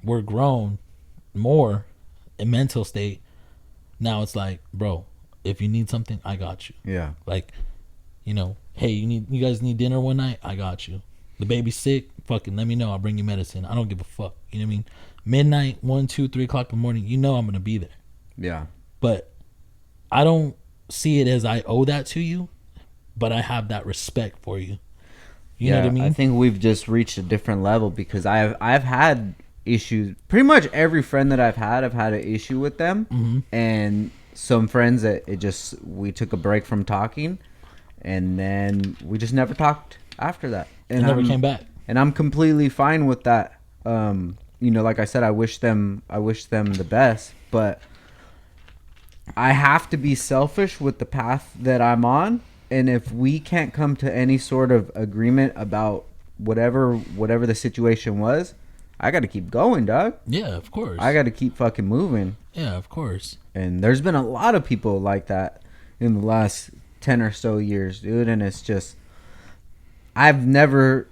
we're grown more in mental state, now it's like, bro, if you need something, I got you. Yeah. Like, You know, hey, you guys need dinner one night? I got you. The baby's sick, fucking let me know. I'll bring you medicine. I don't give a fuck. You know what I mean? Midnight, 1, 2, 3 o'clock in the morning, you know I'm gonna be there. Yeah. But I don't see it as I owe that to you, but I have that respect for you. You know what I mean? I think we've just reached a different level because I've had issues. Pretty much every friend that I've had an issue with them, and some friends that we took a break from talking, and then we just never talked after that, and never came back. And I'm completely fine with that. You know, like I said, I wish them the best, but I have to be selfish with the path that I'm on. And if we can't come to any sort of agreement about whatever the situation was, I got to keep going, dog. Yeah, of course. I got to keep fucking moving. Yeah, of course. And there's been a lot of people like that in the last 10 or so years, dude. And it's just, I've never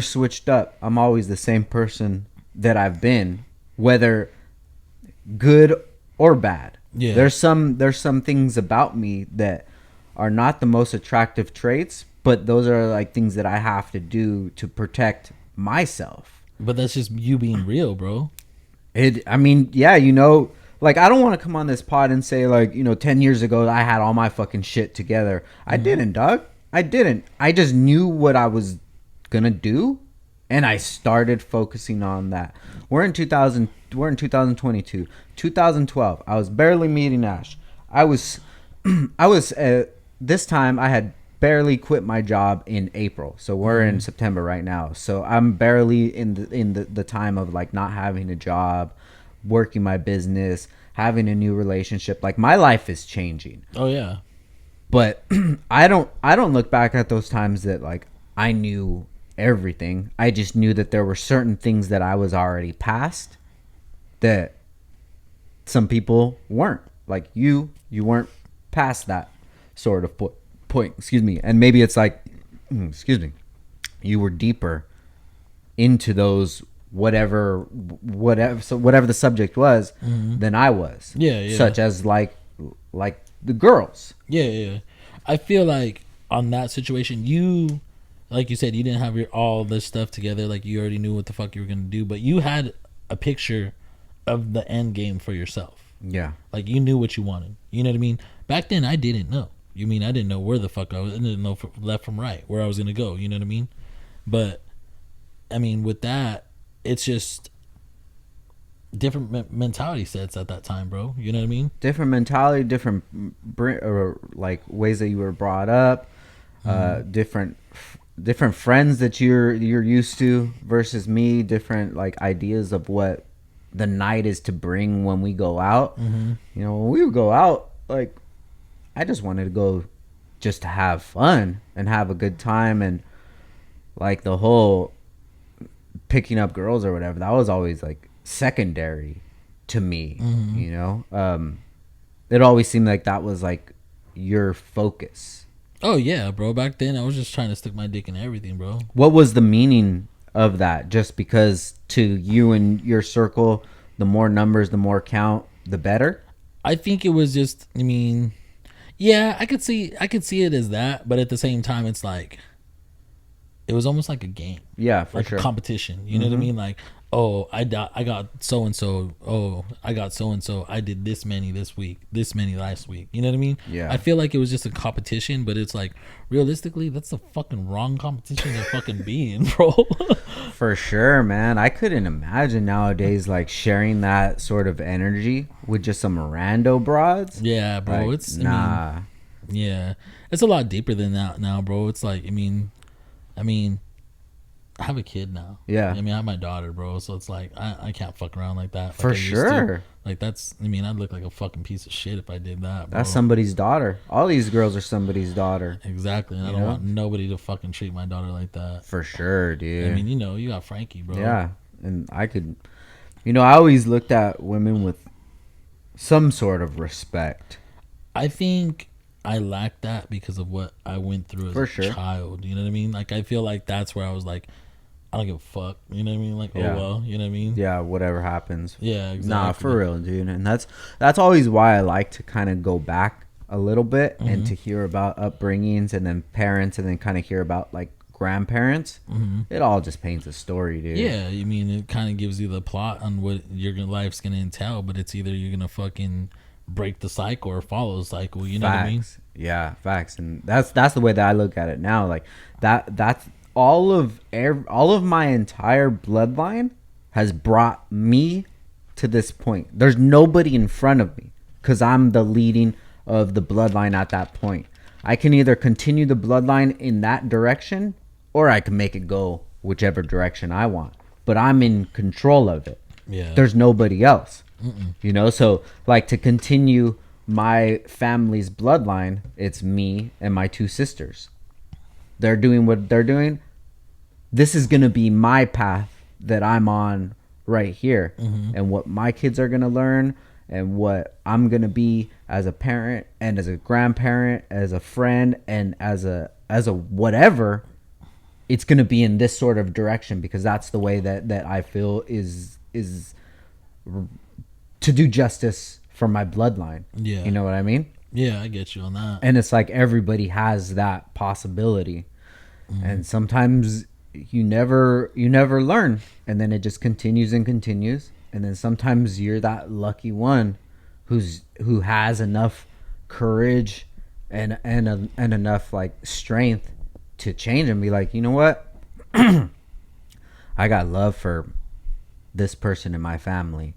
switched up. I'm always the same person that I've been, whether good or bad. Yeah. There's some things about me that are not the most attractive traits, but those are like things that I have to do to protect myself. But that's just you being real, bro. I mean, yeah, you know, like I don't want to come on this pod and say like, you know, 10 years ago I had all my fucking shit together. I didn't, dog. I didn't. I just knew what I was gonna do, and I started focusing on that. We're in 2022. 2012. I was barely meeting Ash. I was this time I had barely quit my job in April. So we're in September right now. So I'm barely in the time of like not having a job, working my business, having a new relationship. Like my life is changing. Oh yeah. But I don't look back at those times that like I knew everything. I just knew that there were certain things that I was already past that some people weren't. Like you weren't past that sort of point, excuse me. And maybe it's like, excuse me, you were deeper into those whatever the subject was than I was. Yeah. Such as like the girls. Yeah. I feel like on that situation, you, like you said, you didn't have all this stuff together. Like you already knew what the fuck you were gonna do, but you had a picture of the end game for yourself. Yeah. Like you knew what you wanted. You know what I mean? Back then, I didn't know. You mean I didn't know where the fuck I was. I didn't know left from right, where I was gonna go. You know what I mean? But I mean, with that, it's just different mentality sets at that time, bro. You know what I mean? Different mentality, different or like ways that you were brought up, different friends that you're used to versus me. Different like ideas of what the night is to bring when we go out. You know, when we would go out, like I just wanted to go just to have fun and have a good time, and like the whole picking up girls or whatever, that was always like secondary to me. You know, it always seemed like that was like your focus. Oh yeah, bro. Back then, I was just trying to stick my dick in everything, bro. What was the meaning of that? Just because to you and your circle, the more numbers, the more count, the better? I think it was just, I mean, yeah, I could see it as that, but at the same time, it's like it was almost like a game. Yeah, for like sure. A competition. You know what I mean? Like, oh, I got so and so. Oh, I got so and so. I did this many this week, this many last week. You know what I mean? Yeah. I feel like it was just a competition, but it's like realistically, that's the fucking wrong competition to fucking be in, bro. For sure, man. I couldn't imagine nowadays like sharing that sort of energy with just some rando broads. Yeah, bro. Like, It's nah. I mean, yeah, it's a lot deeper than that now, bro. It's like, I mean, I have a kid now. Yeah. I mean, I have my daughter, bro. So it's like I can't fuck around like that. Like For I used to. sure. Like that's. I mean, I'd look like a fucking piece of shit if I did that, bro. That's somebody's daughter. All these girls are somebody's daughter. Exactly. And I don't want nobody to fucking treat my daughter like that. For sure, dude. I mean, you know, you got Frankie, bro. Yeah. And I could, I always looked at women with some sort of respect. I think I lacked that because of what I went through as a child. You know what I mean? Like, I feel like that's where I was like, I don't give a fuck. You know what I mean? Like, Yeah. oh well. You know what I mean? Yeah, whatever happens. Yeah, exactly. Nah, for real, dude. And that's always why I like to kind of go back a little bit, Mm-hmm. and to hear about upbringings and then parents, and then kind of hear about like grandparents, Mm-hmm. it all just paints a story, dude. Yeah, I mean, it kind of gives you the plot on what your life's gonna entail, but it's either you're gonna fucking break the cycle or follow the cycle. You know what I mean? Facts. Yeah, facts. And that's the way that I look at it now. Like that's all of my entire bloodline has brought me to this point. There's nobody in front of me cuz I'm the leading of the bloodline at that point. I can either continue the bloodline in that direction or I can make it go whichever direction I want. But I'm in control of it. Yeah. There's nobody else. You know, so like to continue my family's bloodline, it's me and my two sisters. They're doing what they're doing. This is going to be my path that I'm on right here. And what my kids are going to learn and what I'm going to be as a parent and as a grandparent, as a friend and as a whatever, it's going to be in this sort of direction because that's the way that I feel is to do justice for my bloodline. Yeah. You know what I mean? Yeah, I get you on that. And it's like everybody has that possibility. And sometimes you never learn, and then it just continues and continues. And then sometimes you're that lucky one who has enough courage and enough like strength to change and be like, you know what? I got love for this person in my family.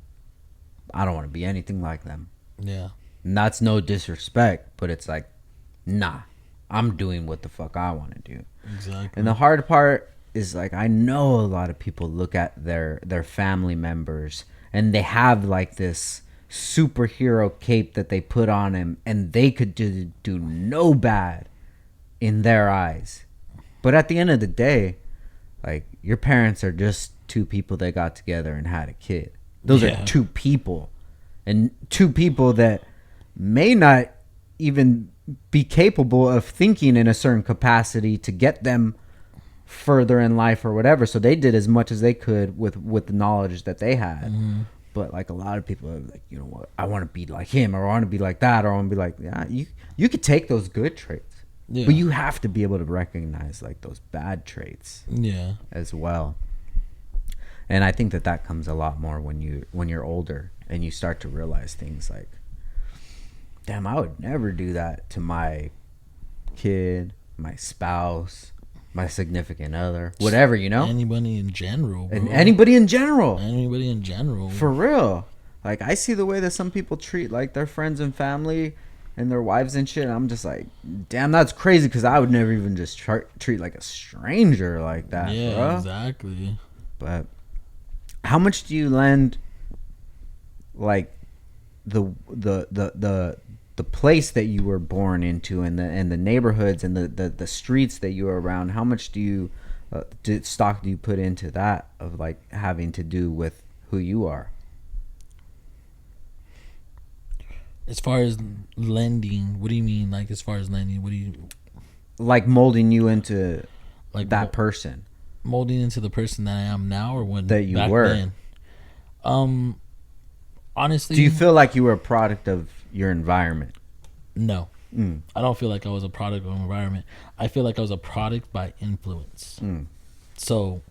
I don't want to be anything like them. Yeah. And that's no disrespect, but it's like, nah, I'm doing what the fuck I want to do. Exactly. And the hard part is like, I know a lot of people look at their family members and they have like this superhero cape that they put on him and they could do no bad in their eyes. But at the end of the day, like your parents are just two people that got together and had a kid. Those are two people, and two people that may not even be capable of thinking in a certain capacity to get them further in life or whatever. So they did as much as they could with the knowledge that they had. But like a lot of people are like, you know what, I want to be like him, or I want to be like that, or I want to be like, yeah, you could take those good traits, but you have to be able to recognize like those bad traits as well. And I think that comes a lot more when you're older and you start to realize things like, damn, I would never do that to my kid, my spouse, my significant other, whatever, you know? Anybody in general, bro. And anybody in general. Anybody in general. For real. Like, I see the way that some people treat, like, their friends and family and their wives and shit. And I'm just like, damn, that's crazy, because I would never even just treat, like, a stranger like that, Yeah, bro. exactly. But how much do you lend, like, the place that you were born into and the neighborhoods and the streets that you were around? How much do you stock do you put into that of like having to do with who you are? As far as lending, what do you mean? Like, as far as lending, what do you like molding you into like that person? Molding into the person that I am now, or when That you back were. then? Honestly, Do you feel like you were a product of your environment? No. I don't feel like I was a product of environment. I feel like I was a product by influence. So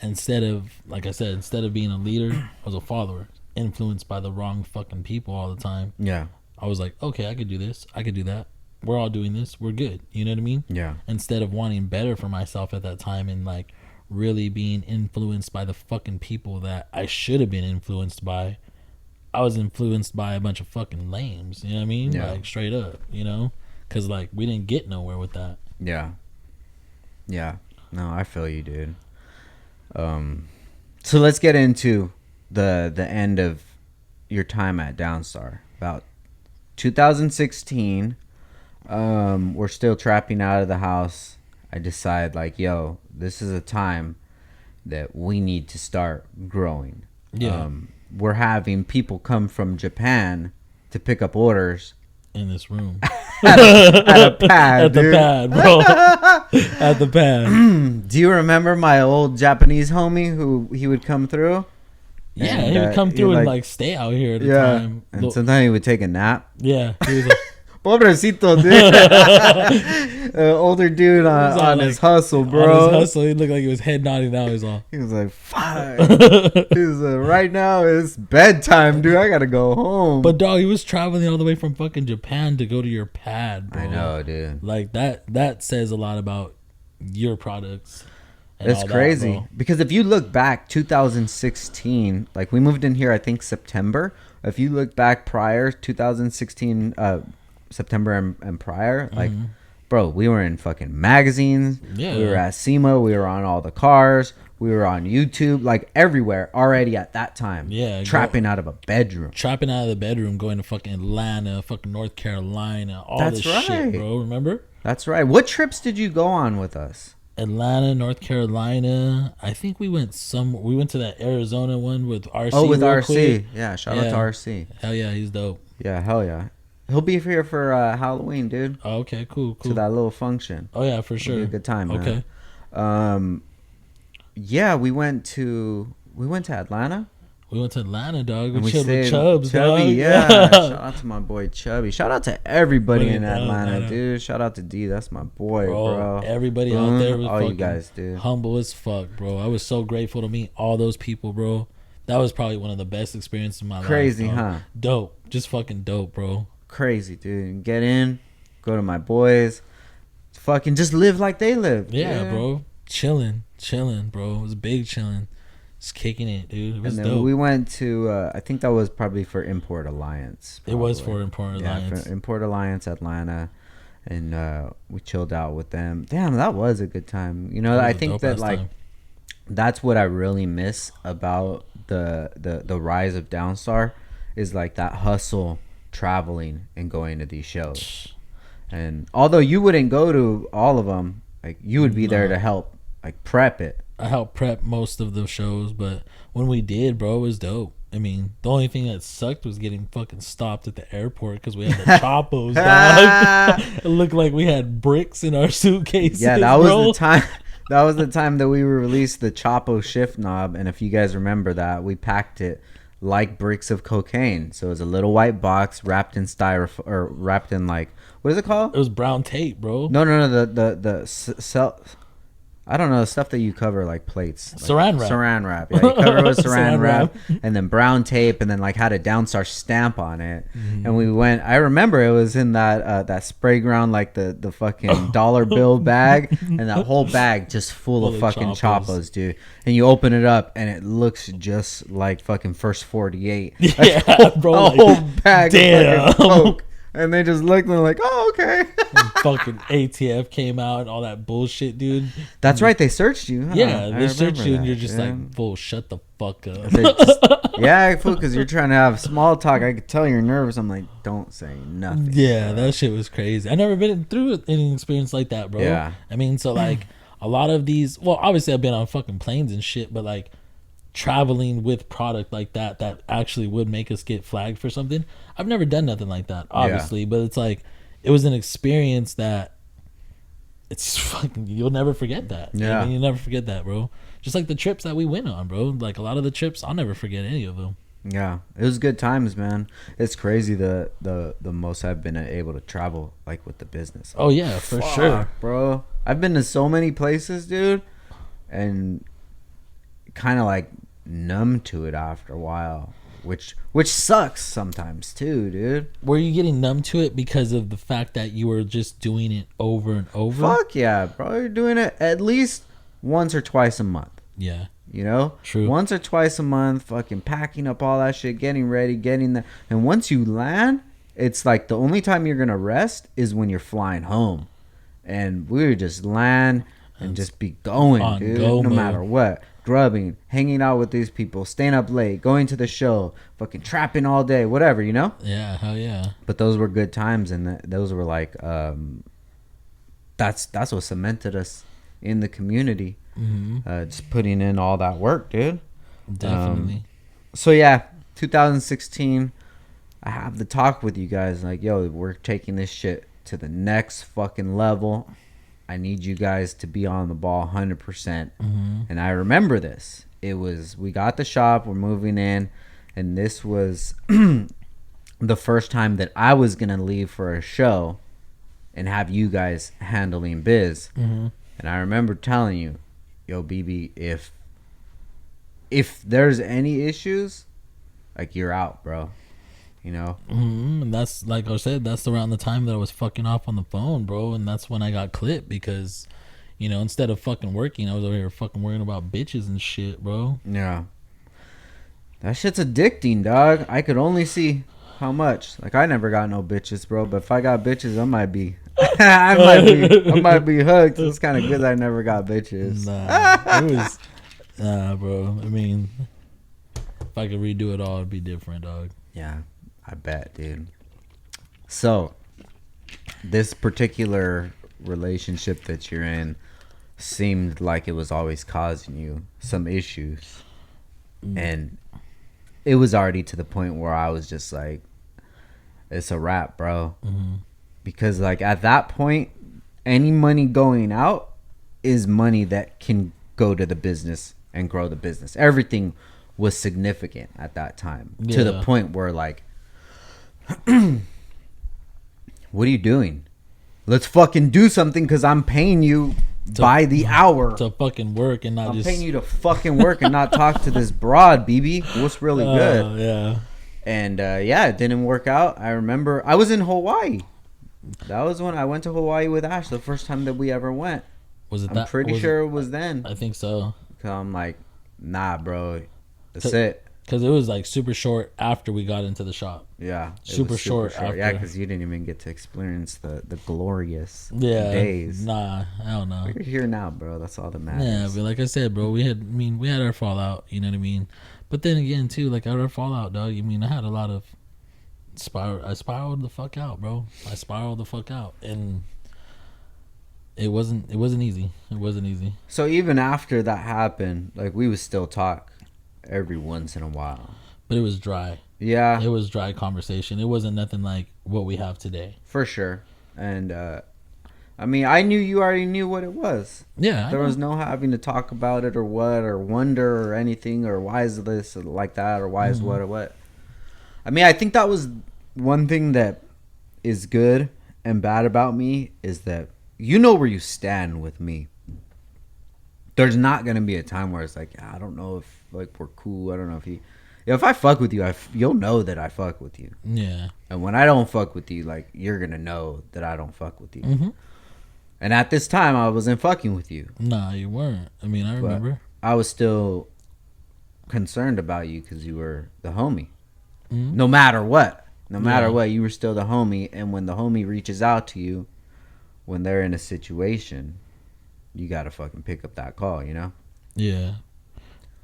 instead of, like I said, instead of being a leader, I was a follower, influenced by the wrong fucking people all the time. Yeah. I was like, okay, I could do this, I could do that. We're all doing this, we're good. You know what I mean? Yeah. Instead of wanting better for myself at that time and like really being influenced by the fucking people that I should have been influenced by, I was influenced by a bunch of fucking lames. You know what I mean? Yeah. Like, straight up, you know? Because, like, we didn't get nowhere with that. Yeah. Yeah. No, I feel you, dude. So let's get into the end of your time at Downstar. About 2016, we're still trapping out of the house. I decide, like, yo, this is a time that we need to start growing. Yeah. We're having people come from Japan to pick up orders In this room. at a pad, At the dude. pad, bro. At the pad. Do you remember my old Japanese homie who he would come through? Yeah, And, he would come he through and, like, stay out here at the time. And sometimes he would take a nap. Yeah. He was like, Pobrecito, dude. Older dude on his hustle, bro. On his hustle, he looked like he was head nodding out. He was like, fuck. He was right now it's bedtime, dude. I gotta go home. But dog, he was traveling all the way from fucking Japan to go to your pad, bro. I know, dude. Like that says a lot about your products. It's crazy because if you look back 2016, like we moved in here I think September. If you look back prior 2016 September and prior, like bro, we were in fucking magazines. Yeah. We were at SEMA, we were on all the cars, we were on YouTube, like everywhere already at that time. Yeah. Trapping out of a bedroom. Trapping out of the bedroom, going to fucking Atlanta, fucking North Carolina, all this shit, bro. Remember? That's right. What trips did you go on with us? Atlanta, North Carolina. I think we went to that Arizona one with RC. Oh, with RC. Quick. Yeah, shout out to RC. Hell yeah, he's dope. Yeah, hell yeah. He'll be here for Halloween, dude. Oh, okay, cool. To that little function. Oh yeah, for sure. It'll be a good time, man. Okay. Yeah, we went to Atlanta. We went to Atlanta, dog. We chilled stayed with Chubbs, Chubby, dog. yeah. Shout out to my boy Chubby. Shout out to everybody in Atlanta, dude. Shout out to D. That's my boy, bro. Everybody out there was all you guys, dude. Humble as fuck, bro. I was so grateful to meet all those people, bro. That was probably one of the best experiences of my life. Crazy, huh? Dope. Just fucking dope, bro. Crazy, dude. Get in, go to my boys. Fucking just live like they live. Yeah, bro. Chilling, bro. It was big chilling. Just kicking it, dude. It was and then dope. We went to, I think that was probably for Import Alliance. Probably. It was for Import Alliance. For Import Alliance Atlanta. And we chilled out with them. Damn, that was a good time. You know, I think that, like, that's what I really miss about the rise of Downstar is, like, that hustle traveling and going to these shows. And although you wouldn't go to all of them, like, you would be there to help, like, prep it. I helped prep most of the shows, but when we did, bro, it was dope. I mean, the only thing that sucked was getting fucking stopped at the airport because we had the chopos, dog. It looked like we had bricks in our suitcases. Yeah, that was the time. That was the time that we released the Chapo shift knob, and if you guys remember that, we packed it like bricks of cocaine. So it was a little white box wrapped in styrofoam, or wrapped in, like, what is it called? It was brown tape, bro. No. I don't know, the stuff that you cover, like plates. Like saran wrap. Saran wrap. Yeah, you cover it with saran wrap and then brown tape and then, like, had a Downstar stamp on it. And we went, I remember it was in that spray ground, like the fucking dollar bill bag, and that whole bag just full of fucking chopos, dude. And you open it up and it looks just like fucking First 48. Yeah, like, bro. A whole bag damn. of fucking coke. And they just looked and they're like, oh, okay. Fucking ATF came out and all that bullshit, dude. That's right. They searched you. Huh? Yeah, they searched you and you're just like, fool, shut the fuck up. Yeah, fool, because you're trying to have small talk. I could tell you're nervous. I'm like, don't say nothing. Yeah, bro. That shit was crazy. I never been through any experience like that, bro. Yeah. I mean, so, like, a lot of these, well, obviously I've been on fucking planes and shit, but, like, traveling with product like that actually would make us get flagged for something. I've never done nothing like that, obviously, but it's like it was an experience that it's fucking, you'll never forget that. Yeah, I mean, you'll never forget that, bro. Just like the trips that we went on, bro. Like a lot of the trips, I'll never forget any of them. Yeah, it was good times, man. It's crazy the most I've been able to travel, like, with the business. Oh yeah, for sure, bro. I've been to so many places, dude, and kind of like numb to it after a while, which sucks sometimes too, dude. Were you getting numb to it because of the fact that you were just doing it over and over? Fuck yeah, bro. You're doing it at least once or twice a month. Yeah. You know? True. Once or twice a month, fucking packing up all that shit, getting ready, getting there. And once you land, it's like the only time you're going to rest is when you're flying home. And we would just land and just be going, dude, no matter what. Grubbing, hanging out with these people, staying up late, going to the show, fucking trapping all day, whatever, you know? Yeah, hell yeah. But those were good times, and those were like, that's what cemented us in the community. Just putting in all that work, dude. Definitely. So yeah, 2016, I have the talk with you guys, like, yo, we're taking this shit to the next fucking level. I need you guys to be on the ball 100%. And I remember this. It was, we got the shop, we're moving in, and this was the first time that I was gonna leave for a show and have you guys handling biz. Mm-hmm. And I remember telling you, yo, BB, if there's any issues, like, you're out, bro. You know? Mm-hmm. And that's, like I said, that's around the time that I was fucking off on the phone, bro. And that's when I got clipped because, you know, instead of fucking working, I was over here fucking worrying about bitches and shit, bro. Yeah. That shit's addicting, dog. I could only see how much. Like, I never got no bitches, bro. But if I got bitches, I might be, I might be hooked. It's kind of good that I never got bitches. Nah, bro. I mean, if I could redo it all, it'd be different, dog. Yeah, I bet, dude. So, this particular relationship that you're in seemed like it was always causing you some issues. And it was already to the point where I was just like, it's a wrap, bro. Mm-hmm. Because, like, at that point, any money going out is money that can go to the business and grow the business. Everything was significant at that time, to the point where, like, what are you doing? Let's fucking do something, because I'm paying you by the hour to fucking work and not I'm just paying you to fucking work and not talk to this broad, BB. What's really good? Yeah. And yeah, it didn't work out. I remember I was in Hawaii. That was when I went to Hawaii with Ash, the first time that we ever went. Was it I'm that? pretty sure it was then. I think so. So I'm like, nah, bro, that's it. Because it was like super short after we got into the shop. Yeah, super short. After. Yeah, because you didn't even get to experience the glorious days. Nah, I don't know. We're here now, bro. That's all that matters. Yeah, but like I said, bro, we had our fallout. You know what I mean? But then again, too, like our fallout, dog. I mean, I had a lot of I spiraled the fuck out, bro. I spiraled the fuck out, and it wasn't easy. It wasn't easy. So even after that happened, like, we would still talk every once in a while. But it was dry. Yeah. It was dry conversation. It wasn't nothing like what we have today. For sure. And I mean, I knew you already knew what it was. Yeah. There was no having to talk about it or what or wonder or anything or why is this or like that or why is what or what. I mean, I think that was one thing that is good and bad about me is that you know where you stand with me. There's not going to be a time where it's like, I don't know if, like, we're cool. I don't know if you... If I fuck with you, you'll know that I fuck with you. Yeah. And when I don't fuck with you, like, you're going to know that I don't fuck with you. Mm-hmm. And at this time, I wasn't fucking with you. Nah, you weren't. I mean, I remember. But I was still concerned about you because you were the homie. Mm-hmm. No matter what. No matter what, you were still the homie. And when the homie reaches out to you, when they're in a situation, you got to fucking pick up that call, you know? Yeah.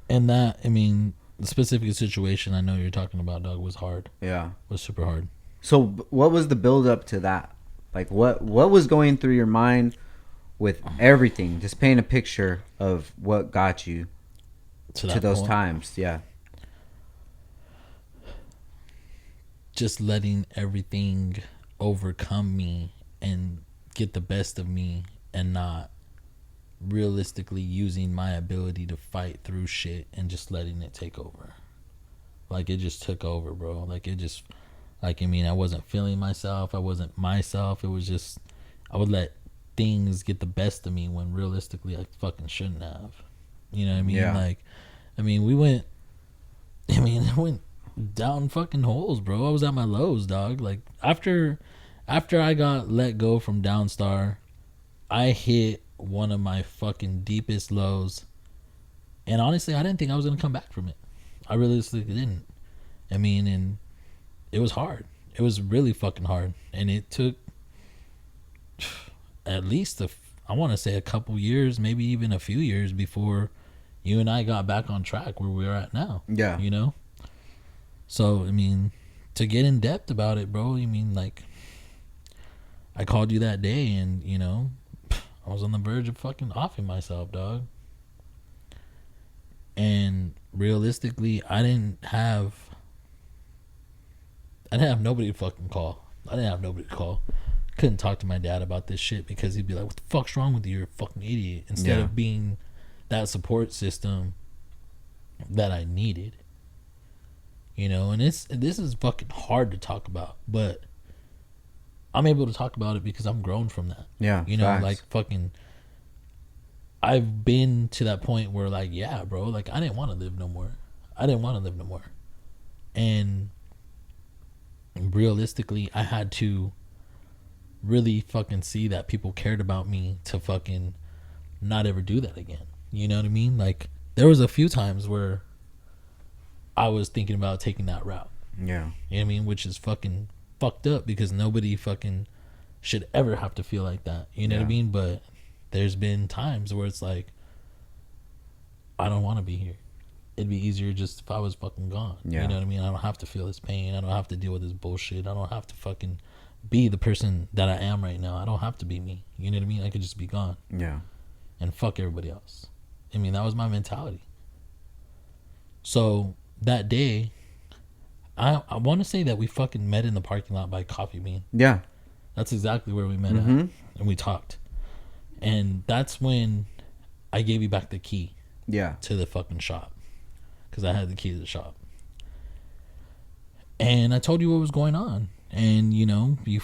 And that, I mean, the specific situation I know you're talking about, dog, was hard. Yeah. Was super hard. So what was the build up to that? Like, what was going through your mind with everything? Just paint a picture of what got you to those times. Yeah. Just letting everything overcome me and get the best of me and not realistically using my ability to fight through shit and just letting it take over. Like, it just took over, bro. Like, it just, like, I mean, I wasn't feeling myself. I wasn't myself. It was just, I would let things get the best of me when realistically I fucking shouldn't have. You know what I mean? Yeah. Like, I mean, I went down fucking holes, bro. I was at my lows, dog. Like, after I got let go from Downstar, I hit one of my fucking deepest lows. And honestly, I didn't think I was going to come back from it. I realistically didn't. I mean, and it was hard. It was really fucking hard. And it took at least, I want to say a couple years, maybe even a few years before you and I got back on track where we're at now. Yeah. You know? So, I mean, to get in depth about it, bro, you mean, like, I called you that day and, you know, I was on the verge of fucking offing myself, dog. And realistically, I didn't have nobody to fucking call. I didn't have nobody to call. Couldn't talk to my dad about this shit because he'd be like, what the fuck's wrong with you? You're a fucking idiot. Instead of being that support system that I needed. you know. And this is fucking hard to talk about, but I'm able to talk about it because I'm grown from that. Yeah, You know, like facts. fucking I've been to that point where like, yeah, bro, like I didn't want to live no more. I didn't want to live no more. And realistically, I had to really fucking see that people cared about me to fucking not ever do that again. You know what I mean? Like there was a few times where I was thinking about taking that route. Yeah. You know what I mean? Which is fucking fucked up because nobody fucking should ever have to feel like that. You know what I Yeah. mean? But there's been times where it's like, I don't want to be here. It'd be easier just if I was fucking gone. Yeah. You know what I mean? I don't have to feel this pain. I don't have to deal with this bullshit. I don't have to fucking be the person that I am right now. I don't have to be me. You know what I mean? I could just be gone Yeah. and fuck everybody else. I mean, that was my mentality. So that day, I want to say that we fucking met in the parking lot by Coffee Bean. Yeah. That's exactly where we met Mm-hmm. at, and we talked. And that's when I gave you back the key Yeah. to the fucking shop, because I had the key to the shop. And I told you what was going on. And, you know, you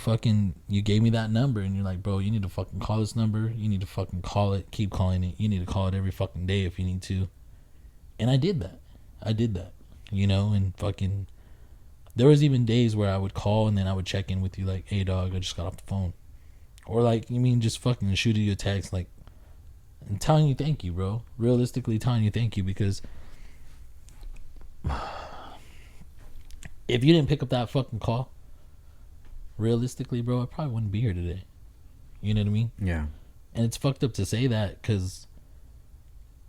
gave me that number, and you're like, bro, you need to fucking call this number. You need to fucking call it. Keep calling it. You need to call it every fucking day if you need to. And I did that. You know, and fucking, there was even days where I would call and then I would check in with you like, hey, dog, I just got off the phone. Or like, you mean just fucking shooting you a text, like, and telling you thank you, bro. Realistically telling you thank you, because if you didn't pick up that fucking call, realistically, bro, I probably wouldn't be here today. You know what I mean? Yeah. And it's fucked up to say that because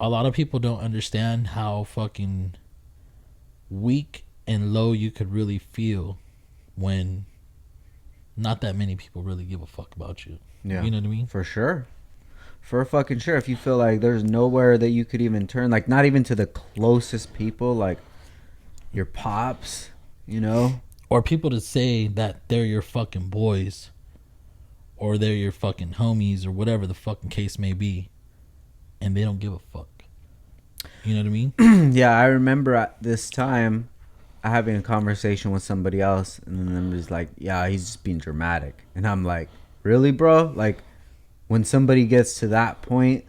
a lot of people don't understand how fucking weak and low you could really feel when not that many people really give a fuck about you. Yeah. You know what I mean? For sure. For fucking sure. If you feel like there's nowhere that you could even turn, like not even to the closest people, like your pops, you know? Or people to say that they're your fucking boys, or they're your fucking homies, or whatever the fucking case may be, and they don't give a fuck. You know what I mean? Yeah, I remember at this time having a conversation with somebody else, and then I'm just like, yeah, he's just being dramatic. And I'm like, really, bro? Like, when somebody gets to that point,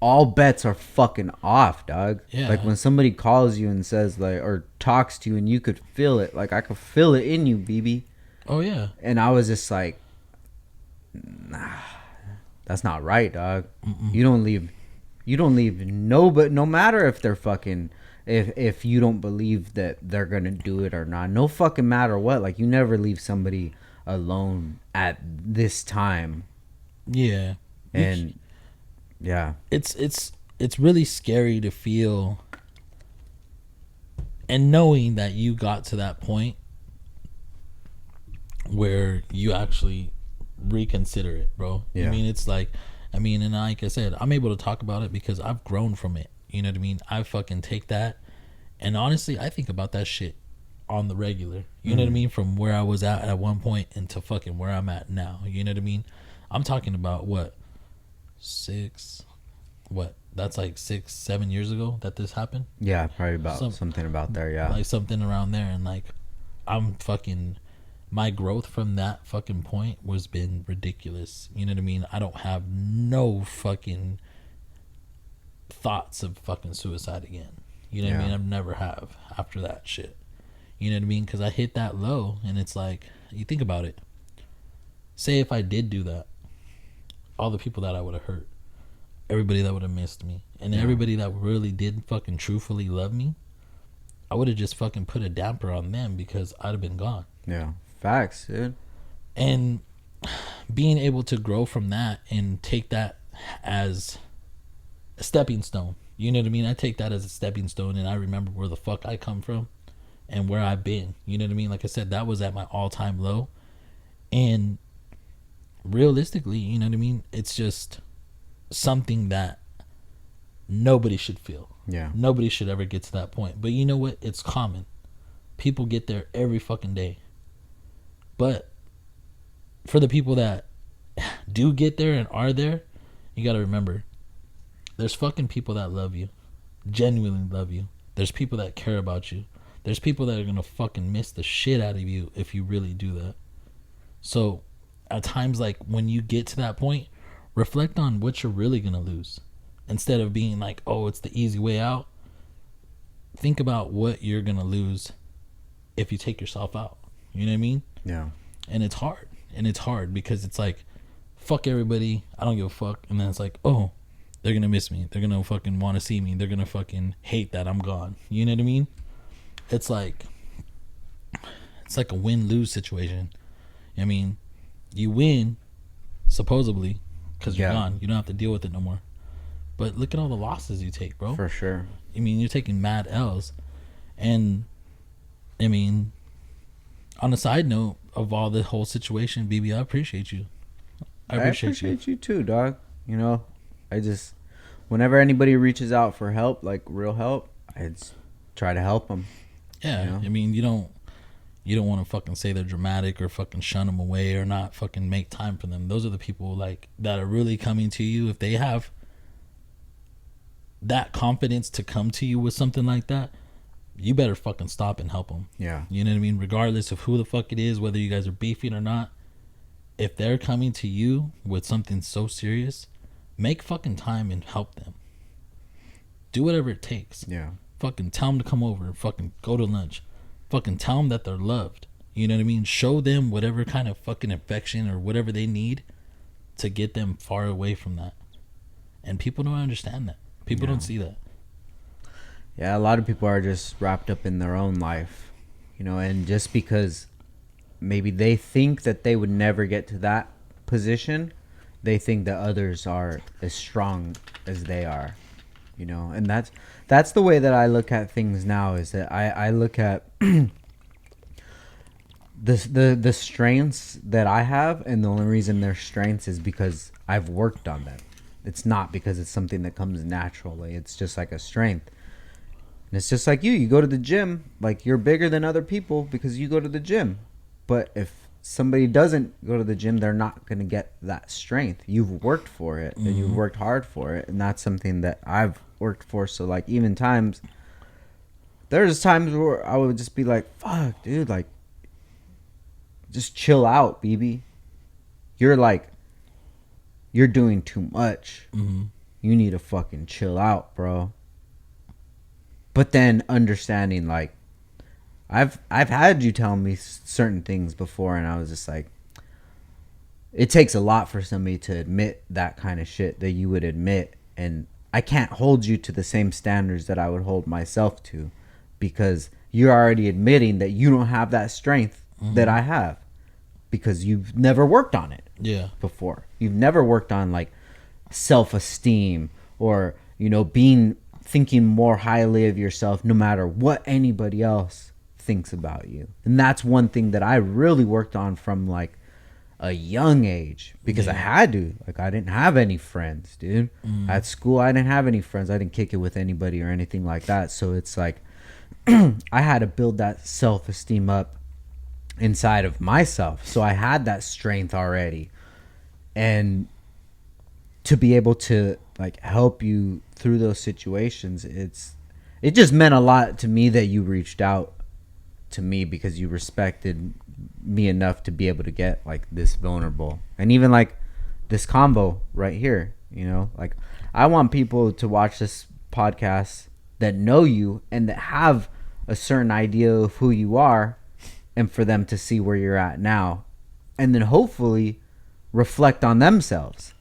all bets are fucking off, dog. Yeah. Like, when somebody calls you and says, like, or talks to you, and you could feel it. Like, I could feel it in you, BB. Oh, yeah. And I was just like, nah, that's not right, dog. Mm-mm. You don't leave no matter if they're fucking, if you don't believe that they're gonna do it or not, no fucking matter what, like, you never leave somebody alone at this time. Yeah. And yeah, It's really scary to feel, and knowing that you got to that point where you actually reconsider it, bro. Yeah. I mean, it's like, I mean, and like I said, I'm able to talk about it because I've grown from it. You know what I mean? I fucking take that, and honestly, I think about that shit on the regular. You know what I mean? From where I was at one point into fucking where I'm at now. You know what I mean? I'm talking about that's like 6-7 years ago that this happened. yeah, probably about something about there. Yeah, Like something around there. And like, I'm fucking, my growth from that fucking point was been ridiculous. You know what I mean? I don't have no fucking thoughts of fucking suicide again. You know what I Yeah. mean? I've never have after that shit. You know what I mean? Because I hit that low, and it's like, you think about it. Say if I did do that, all the people that I would have hurt, everybody that would have missed me, and Yeah. everybody that really did fucking truthfully love me, I would have just fucking put a damper on them because I'd have been gone. yeah, facts, dude. And being able to grow from that and take that as a stepping stone. You know what I mean? I take that as a stepping stone, and I remember where the fuck I come from and where I've been. You know what I mean? Like I said, that was at my all-time low. And realistically, you know what I mean? It's just something that nobody should feel. Yeah, Nobody should ever get to that point. But you know what? It's common. People get there every fucking day. But for the people that do get there and are there, you got to remember, there's fucking people that love you, genuinely love you. There's people that care about you. There's people that are gonna fucking miss the shit out of you if you really do that. So, at times, like when you get to that point, reflect on what you're really gonna lose. Instead of being like, oh, it's the easy way out, think about what you're gonna lose if you take yourself out. You know what I mean? Yeah. And it's hard. And it's hard because it's like, fuck everybody, I don't give a fuck. And then it's like, oh, they're gonna miss me. They're gonna fucking want to see me. They're gonna fucking hate that I'm gone. You know what I mean? It's like a win-lose situation. I mean, you win, supposedly, because you're gone. You don't have to deal with it no more. But look at all the losses you take, bro. For sure. I mean, you're taking mad L's. And, I mean, on a side note of all the whole situation, BB, I appreciate you. I appreciate you too, dog. You know, I just, whenever anybody reaches out for help, like real help, I just try to help them. Yeah, you know? I mean, you don't want to fucking say they're dramatic or fucking shun them away or not fucking make time for them. Those are the people like that are really coming to you. If they have that confidence to come to you with something like that, you better fucking stop and help them. Yeah. You know what I mean? Regardless of who the fuck it is, whether you guys are beefing or not, if they're coming to you with something so serious, make fucking time and help them. Do whatever it takes. Yeah. Fucking tell them to come over. Fucking go to lunch. Fucking tell them that they're loved. You know what I mean? Show them whatever kind of fucking affection or whatever they need to get them far away from that. And people don't understand that. People don't see that. Yeah, a lot of people are just wrapped up in their own life, you know, and just because maybe they think that they would never get to that position, they think that others are as strong as they are, you know. And that's the way that I look at things now, is that I look at the strengths that I have, and the only reason they're strengths is because I've worked on them. It's not because it's something that comes naturally. It's just like a strength. And it's just like you go to the gym, like you're bigger than other people because you go to the gym. But if somebody doesn't go to the gym, they're not going to get that strength. You've worked for it, and you've worked hard for it. And that's something that I've worked for. So like even there's times where I would just be like, fuck, dude, like just chill out, BB. You're doing too much. You need to fucking chill out, bro. But then understanding, like, I've had you tell me certain things before, and I was just like, it takes a lot for somebody to admit that kind of shit that you would admit, and I can't hold you to the same standards that I would hold myself to, because you're already admitting that you don't have that strength that I have, because you've never worked on it before. You've never worked on like self-esteem or, you know, thinking more highly of yourself no matter what anybody else thinks about you. And that's one thing that I really worked on from like a young age, because I had to. Like, I didn't have any friends, dude. At school, I didn't have any friends. I didn't kick it with anybody or anything like that. So it's like I had to build that self-esteem up inside of myself. So I had that strength already. And to be able to like help you through those situations, it just meant a lot to me that you reached out to me, because you respected me enough to be able to get like this vulnerable, and even like this combo right here, you know. Like, I want people to watch this podcast that know you and that have a certain idea of who you are, and for them to see where you're at now, and then hopefully reflect on themselves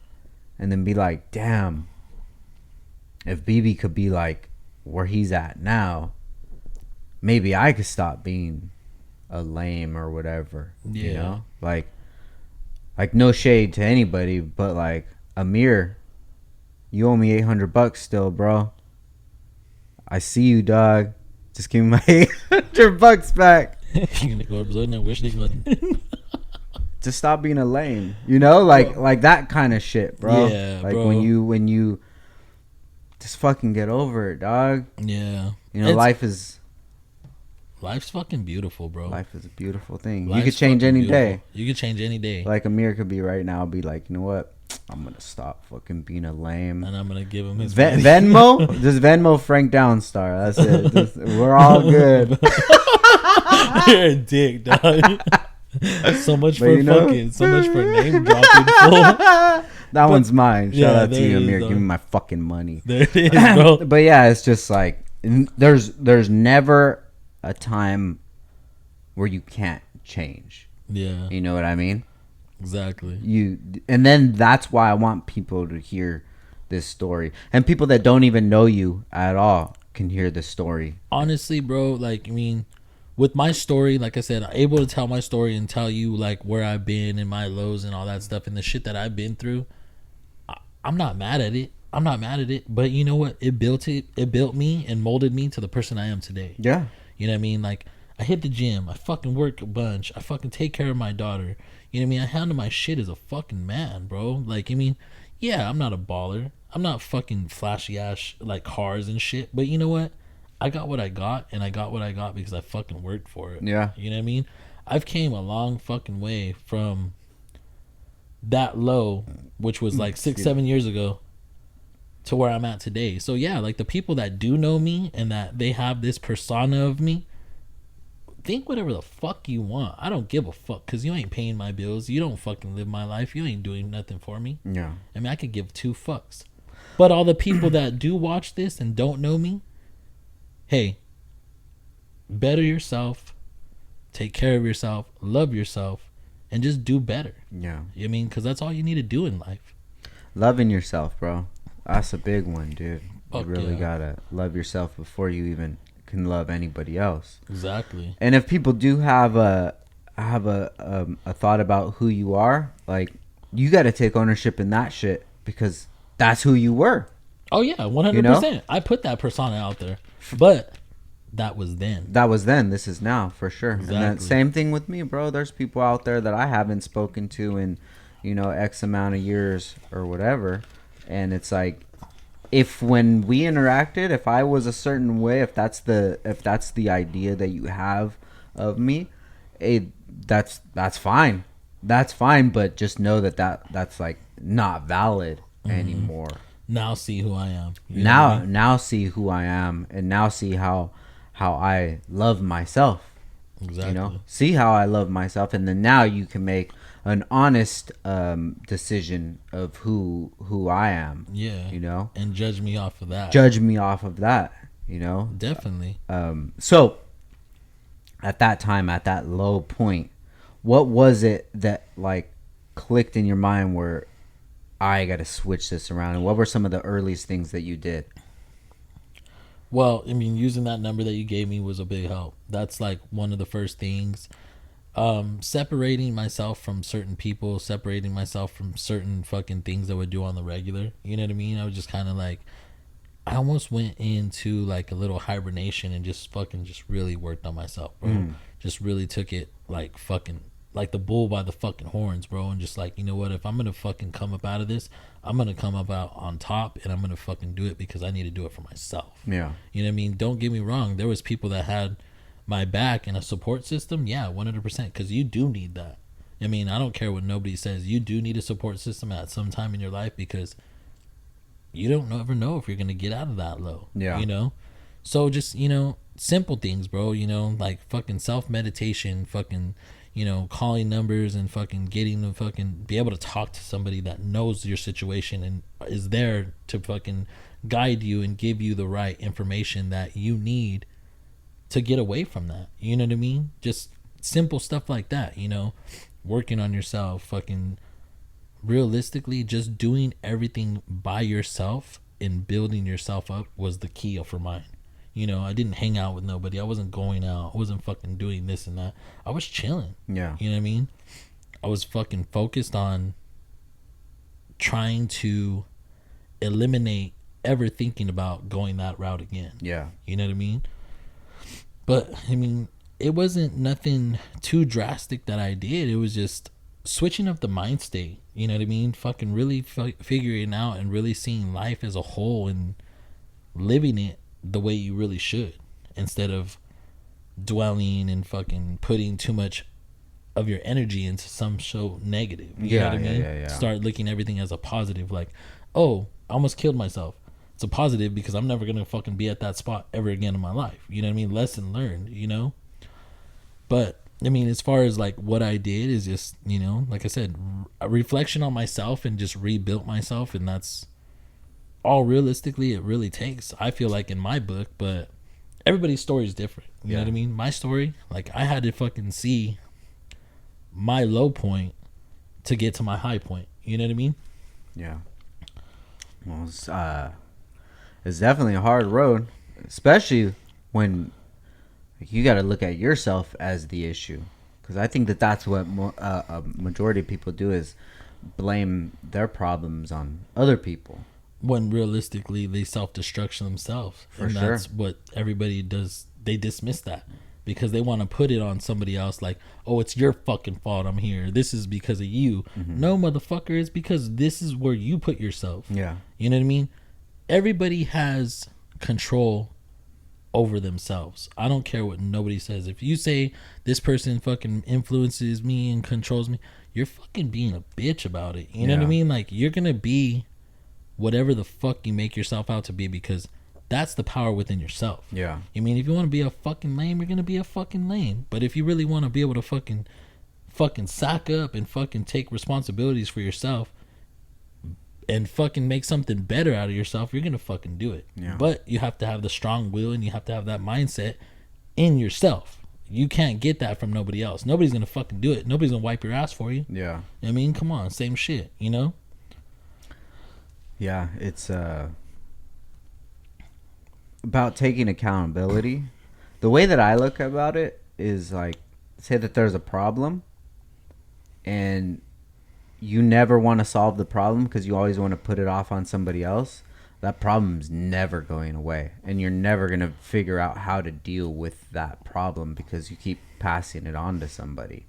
and then be like, damn, if BB could be like where he's at now, maybe I could stop being a lame or whatever. You know, like no shade to anybody, but like, Amir, you owe me $800 still, bro. I see you, dog. Just give me my $800 back. You're gonna go upload and wish these money. Just stop being a lame, you know, like that kind of shit, bro. Yeah, like bro. when you just fucking get over it, dog. Yeah, you know, life's fucking beautiful, bro. Life is a beautiful thing. Life's you could change any beautiful. day. You could change any day. Like Amir could be right now, be like, you know what, I'm gonna stop fucking being a lame. And I'm gonna give him his Venmo. Just Venmo Frank Downstar. That's it. We're all good. You're a dick, dog. So much But for you know- fucking. So much for name dropping. Fool. That one's mine. Shout Yeah, out to there you, it is, Amir. though. Give me my fucking money. There it is, bro. But yeah, it's just like there's never a time where you can't change. Yeah, You know what I mean? exactly. And then that's why I want people to hear this story, and people that don't even know you at all can hear this story. Honestly, bro, like, I mean, with my story, like I said, I'm able to tell my story and tell you like where I've been and my lows and all that stuff and the shit that I've been through. I'm not mad at it. I'm not mad at it. But you know what? It built me and molded me to the person I am today. Yeah. You know what I mean? Like, I hit the gym. I fucking work a bunch. I fucking take care of my daughter. You know what I mean? I handle my shit as a fucking man, bro. Like, I mean, yeah, I'm not a baller. I'm not fucking flashy ass like cars and shit. But you know what? I got what I got, and I got what I got because I fucking worked for it. Yeah. You know what I mean? I've came a long fucking way from that low, which was like 6-7 years ago, to where I'm at today. So yeah, like the people that do know me and that they have this persona of me, think whatever the fuck you want. I don't give a fuck because you ain't paying my bills. You don't fucking live my life. You ain't doing nothing for me. Yeah. I mean, I could give two fucks. But all the people that do watch this and don't know me, hey, better yourself, take care of yourself, love yourself, and just do better. Yeah. I mean, because that's all you need to do in life. Loving yourself, bro. That's a big one, dude. Fuck you really yeah. gotta love yourself before you even can love anybody else. Exactly. And if people do have a thought about who you are, like, you got to take ownership in that shit because that's who you were. Oh yeah, 100%. You know? I put that persona out there, but that was then. That was then. This is now, for sure. Exactly. And that same thing with me, bro. There's people out there that I haven't spoken to in, X amount of years or whatever. And it's like, if when we interacted, if I was a certain way, if that's the idea that you have of me, that's fine. That's fine. But just know that's like not valid anymore. Now see who I am. You know what I mean? Now see who I am, and now see how I love myself. Exactly. See how I love myself, and then now you can make an honest decision of who I am. Yeah. And judge me off of that. Judge me off of that. Definitely. So at that time, at that low point, what was it that like clicked in your mind where I got to switch this around? And what were some of the earliest things that you did? Well, I mean, using that number that you gave me was a big help. That's like one of the first things. Separating myself from certain people, separating myself from certain fucking things I would do on the regular. You know what I mean? I was just kind of like, I almost went into like a little hibernation and just really worked on myself, bro. Just really took it like fucking like the bull by the fucking horns, bro. And just like, you know what? If I'm going to fucking come up out of this, I'm going to come up out on top, and I'm going to fucking do it because I need to do it for myself. Yeah. You know what I mean? Don't get me wrong. There was people that had my back and a support system. Yeah, 100%. Because you do need that. I mean, I don't care what nobody says. You do need a support system at some time in your life because you don't ever know if you're going to get out of that low. Yeah. So just, simple things, bro. Like fucking self-meditation, fucking, calling numbers and fucking getting to fucking be able to talk to somebody that knows your situation and is there to fucking guide you and give you the right information that you need to get away from that. You know what I mean? Just simple stuff like that, working on yourself, fucking realistically just doing everything by yourself and building yourself up was the key for mine. I didn't hang out with nobody. I wasn't going out. I wasn't fucking doing this and that. I was chilling. Yeah. You know what I mean? I was fucking focused on trying to eliminate ever thinking about going that route again. Yeah. You know what I mean? But, I mean, it wasn't nothing too drastic that I did. It was just switching up the mind state. You know what I mean? Fucking really figuring out and really seeing life as a whole and living it the way you really should, instead of dwelling and fucking putting too much of your energy into some so negative. You know what I mean? Yeah. Start looking everything as a positive. Like, oh, I almost killed myself. It's a positive because I'm never gonna fucking be at that spot ever again in my life. You know what I mean? Lesson learned. You know. But I mean, as far as like what I did is just, you know, like I said, a reflection on myself and just rebuilt myself, and that's all realistically it really takes. I feel like in my book, but everybody's story is different. You know what I mean? My story, like I had to fucking see my low point to get to my high point. You know what I mean? Yeah. Well, it's definitely a hard road, especially when you got to look at yourself as the issue. Because I think that that's what a majority of people do is blame their problems on other people. When realistically they self-destruct themselves. For and sure. That's what everybody does. They dismiss that because they want to put it on somebody else like, oh, it's your fucking fault I'm here. This is because of you. No, motherfucker, it's because this is where you put yourself. Yeah. You know what I mean? Everybody has control over themselves. I don't care what nobody says. If you say this person fucking influences me and controls me, you're fucking being a bitch about it. You know what I mean? Like, you're going to be whatever the fuck you make yourself out to be because that's the power within yourself. Yeah. I mean, if you want to be a fucking lame, you're going to be a fucking lame. But if you really want to be able to fucking sack up and fucking take responsibilities for yourself and fucking make something better out of yourself, you're going to fucking do it. Yeah. But you have to have the strong will and you have to have that mindset in yourself. You can't get that from nobody else. Nobody's going to fucking do it. Nobody's going to wipe your ass for you. Yeah. I mean, come on, same shit, you know? Yeah, it's about taking accountability. The way that I look about it is like, say that there's a problem and you never want to solve the problem because you always want to put it off on somebody else. That problem's never going away, and you're never going to figure out how to deal with that problem because you keep passing it on to somebody.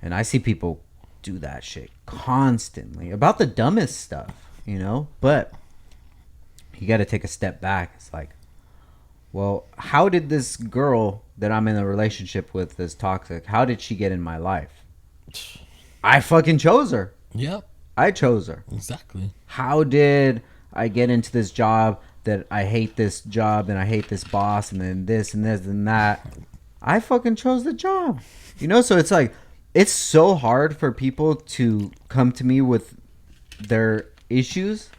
And I see people do that shit constantly about the dumbest stuff, you know? But you got to take a step back. It's like, well, how did this girl that I'm in a relationship with that's toxic, how did she get in my life? I fucking chose her. Yep. I chose her. Exactly. How did I get into this job that I hate this job and I hate this boss and then this and this and that? I fucking chose the job. You know, so it's like, it's so hard for people to come to me with their issues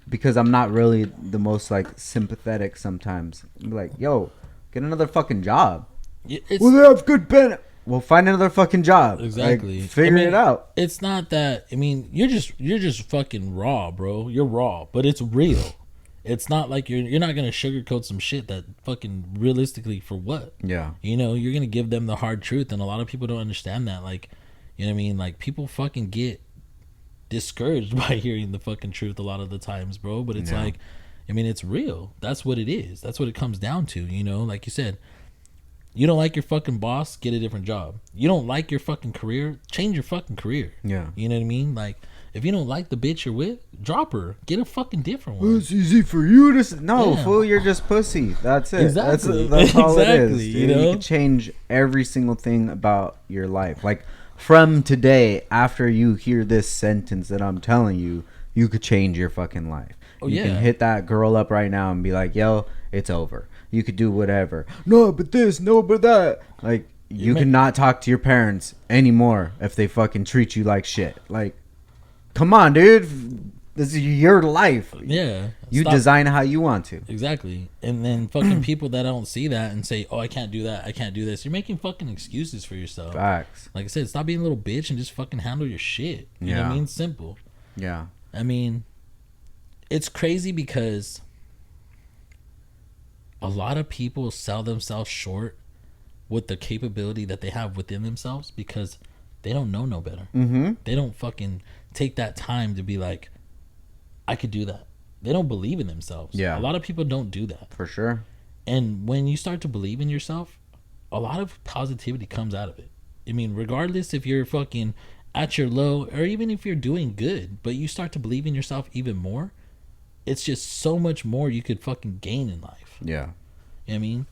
because I'm not really the most like sympathetic sometimes. I'm like, yo, get another fucking job. Well, they have good benefits. Well, find another fucking job. Exactly. Like, figure it out. It's not that. I mean, you're just fucking raw, bro. You're raw, but it's real. It's not like you're not gonna sugarcoat some shit that fucking realistically for what? Yeah. You know, you're gonna give them the hard truth, and a lot of people don't understand that. Like, you know what I mean? Like, people fucking get discouraged by hearing the fucking truth a lot of the times, bro. But it's like, I mean, it's real. That's what it is. That's what it comes down to. You know, like you said. You don't like your fucking boss, get a different job. You don't like your fucking career, change your fucking career. Yeah. You know what I mean? Like, if you don't like the bitch you're with, drop her. Get a fucking different one. Well, it's easy for you to say. No, Yeah. fool, you're just pussy. That's it. Exactly. That's all it is. Exactly, Dude. you know? You can change every single thing about your life. Like, from today, after you hear this sentence that I'm telling you, you could change your fucking life. Oh, you yeah. can hit that girl up right now and be like, yo, it's over. You could do whatever. No, but this, no, but that. Like, you cannot talk to your parents anymore if they fucking treat you like shit. Like, come on, dude. This is your life. Yeah. You Stop. design how you want to. Exactly. And then fucking people that don't see that and say, oh, I can't do that. I can't do this. You're making fucking excuses for yourself. Facts. Like I said, stop being a little bitch and just fucking handle your shit. You know what I mean? Simple. Yeah. I mean, it's crazy because a lot of people sell themselves short with the capability that they have within themselves because they don't know no better. Mm-hmm. They don't fucking take that time to be like, I could do that. They don't believe in themselves. Yeah. A lot of people don't do that. For sure. And when you start to believe in yourself, a lot of positivity comes out of it. I mean, regardless if you're fucking at your low or even if you're doing good, but you start to believe in yourself even more, it's just so much more you could fucking gain in life. Yeah. You know what I mean?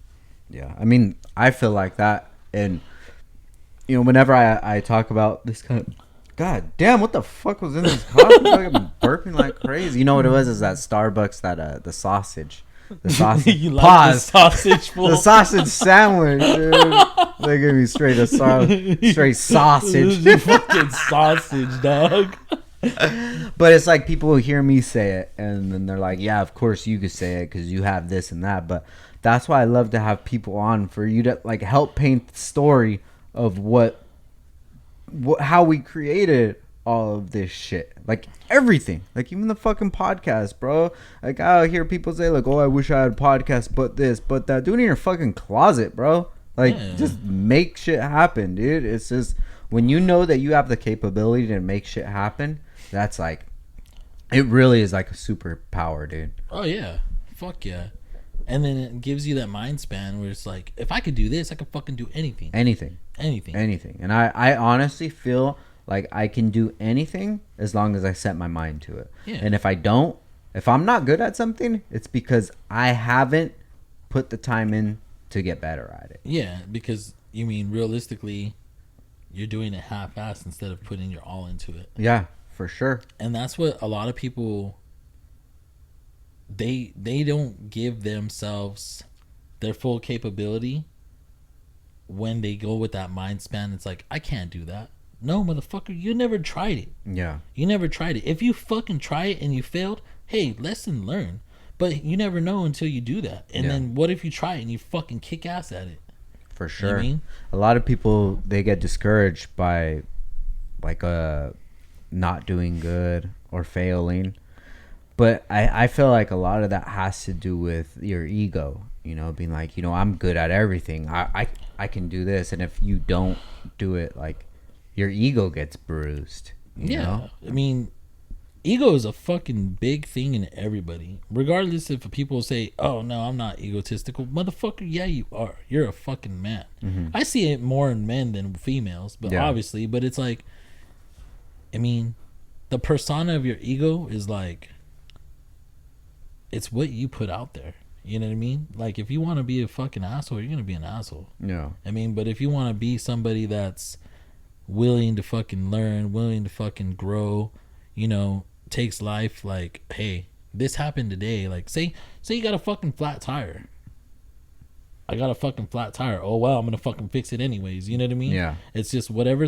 Yeah. I mean, I feel like that. And, whenever I talk about this kind of, God damn, what the fuck was in this coffee? I'm burping like crazy. You know what it was? Is that Starbucks, that the sausage. The sausage. You like the Pause. sausage fool? The sausage sandwich, dude. They give me straight sausage. Fucking sausage, dog. But it's like people will hear me say it, and then they're like, "Yeah, of course you could say it because you have this and that." But that's why I love to have people on for you to like help paint the story of what how we created all of this shit, like everything, like even the fucking podcast, bro. Like I hear people say like, "Oh, I wish I had a podcast, but this, but that." Do it in your fucking closet, bro. Like just make shit happen, dude. It's just when you know that you have the capability to make shit happen, that's like, it really is like a superpower, dude. Oh yeah, fuck yeah. And then it gives you that mind span where it's like, if I could do this, I could fucking do anything. Anything. And I honestly feel like I can do anything as long as I set my mind to it. Yeah. And if I'm not good at something, it's because I haven't put the time in to get better at it. Yeah, because you mean realistically, you're doing it half-assed instead of putting your all into it. Yeah, for sure. And that's what a lot of people, they don't give themselves their full capability when they go with that mind span. It's like, I can't do that. No, motherfucker, you never tried it. Yeah. You never tried it. If you fucking try it and you failed, hey, lesson learned. But you never know until you do that. And then what if you try it and you fucking kick ass at it? For sure. You know what I mean? A lot of people, they get discouraged by like not doing good or failing. But I feel like a lot of that has to do with your ego, being like, I'm good at everything. I can do this. And if you don't do it, like your ego gets bruised. You know? I mean, ego is a fucking big thing in everybody. Regardless if people say, oh, no, I'm not egotistical. Motherfucker, yeah, you are. You're a fucking man. Mm-hmm. I see it more in men than females, but obviously. But it's like, I mean, the persona of your ego is like, it's what you put out there. You know what I mean? Like, if you want to be a fucking asshole, you're going to be an asshole. Yeah. I mean, but if you want to be somebody that's willing to fucking learn, willing to fucking grow, takes life like, hey, this happened today. Like, say you got a fucking flat tire. I got a fucking flat tire. Oh, well, I'm going to fucking fix it anyways. You know what I mean? Yeah. It's just whatever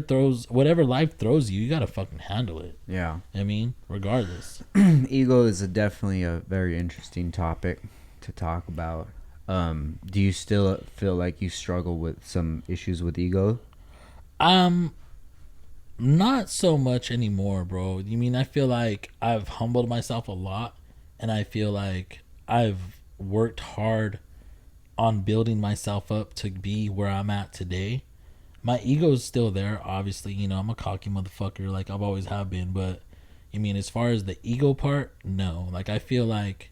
life throws you, you got to fucking handle it. Yeah. I mean, regardless. Ego is definitely a very interesting topic to talk about. Do you still feel like you struggle with some issues with ego? Not so much anymore, bro. You mean, I feel like I've humbled myself a lot, and I feel like I've worked hard on building myself up to be where I'm at today. My ego is still there, obviously. I'm a cocky motherfucker, like I've always have been. But I mean, as far as the ego part, no. Like, I feel like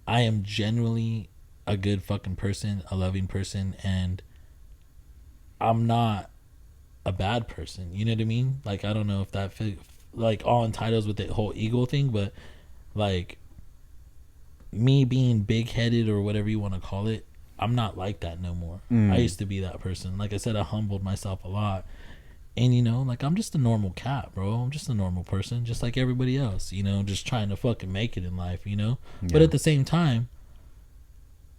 I am genuinely a good fucking person, a loving person, and I'm not a bad person. You know what I mean? Like, I don't know if that like all entitles with the whole ego thing, but like me being big-headed or whatever you want to call it, I'm not like that no more. I used to be that person. Like I said, I humbled myself a lot. And, like, I'm just a normal cat, bro. I'm just a normal person, just like everybody else, just trying to fucking make it in life, Yeah. But at the same time,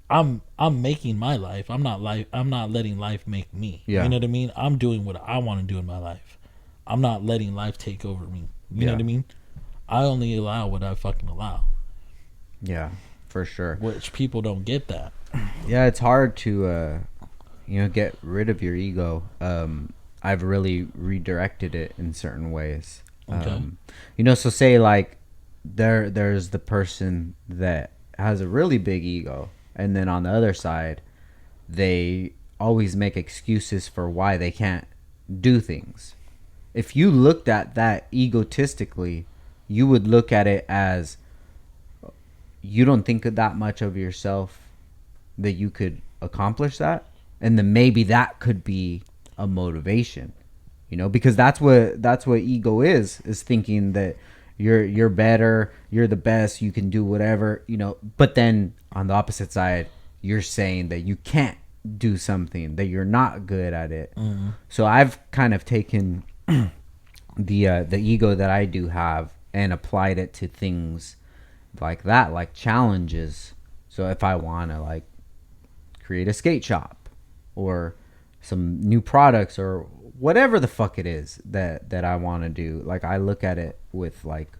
I'm making my life. I'm not letting life make me. Yeah. You know what I mean? I'm doing what I want to do in my life. I'm not letting life take over me. You know what I mean? I only allow what I fucking allow. Yeah, for sure. Which people don't get that. Yeah, it's hard to get rid of your ego. I've really redirected it in certain ways. Okay. So say like there's the person that has a really big ego, and then on the other side, they always make excuses for why they can't do things. If you looked at that egotistically, you would look at it as you don't think that much of yourself that you could accomplish that, and then maybe that could be a motivation, because that's what ego is thinking that you're better, you're the best, you can do whatever, but then on the opposite side, you're saying that you can't do something, that you're not good at it. Mm-hmm. So I've kind of taken the ego that I do have and applied it to things like that, like challenges. So if I want to like create a skate shop or some new products or whatever the fuck it is that I want to do, like I look at it with like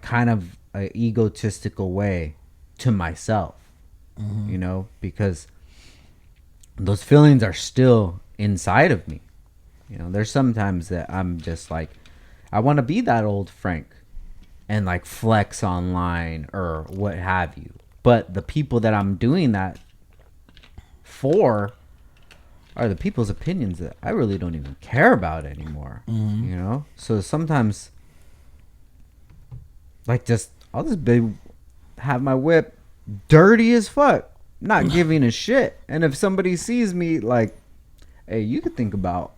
kind of a egotistical way to myself, you know, because those feelings are still inside of me. You know, there's sometimes that I'm just like, I want to be that old Frank and like flex online or what have you. But the people that I'm doing that for are the people's opinions that I really don't even care about anymore. You know? So sometimes, like, I'll just have my whip dirty as fuck, not giving a shit. And if somebody sees me, like, hey, you could think about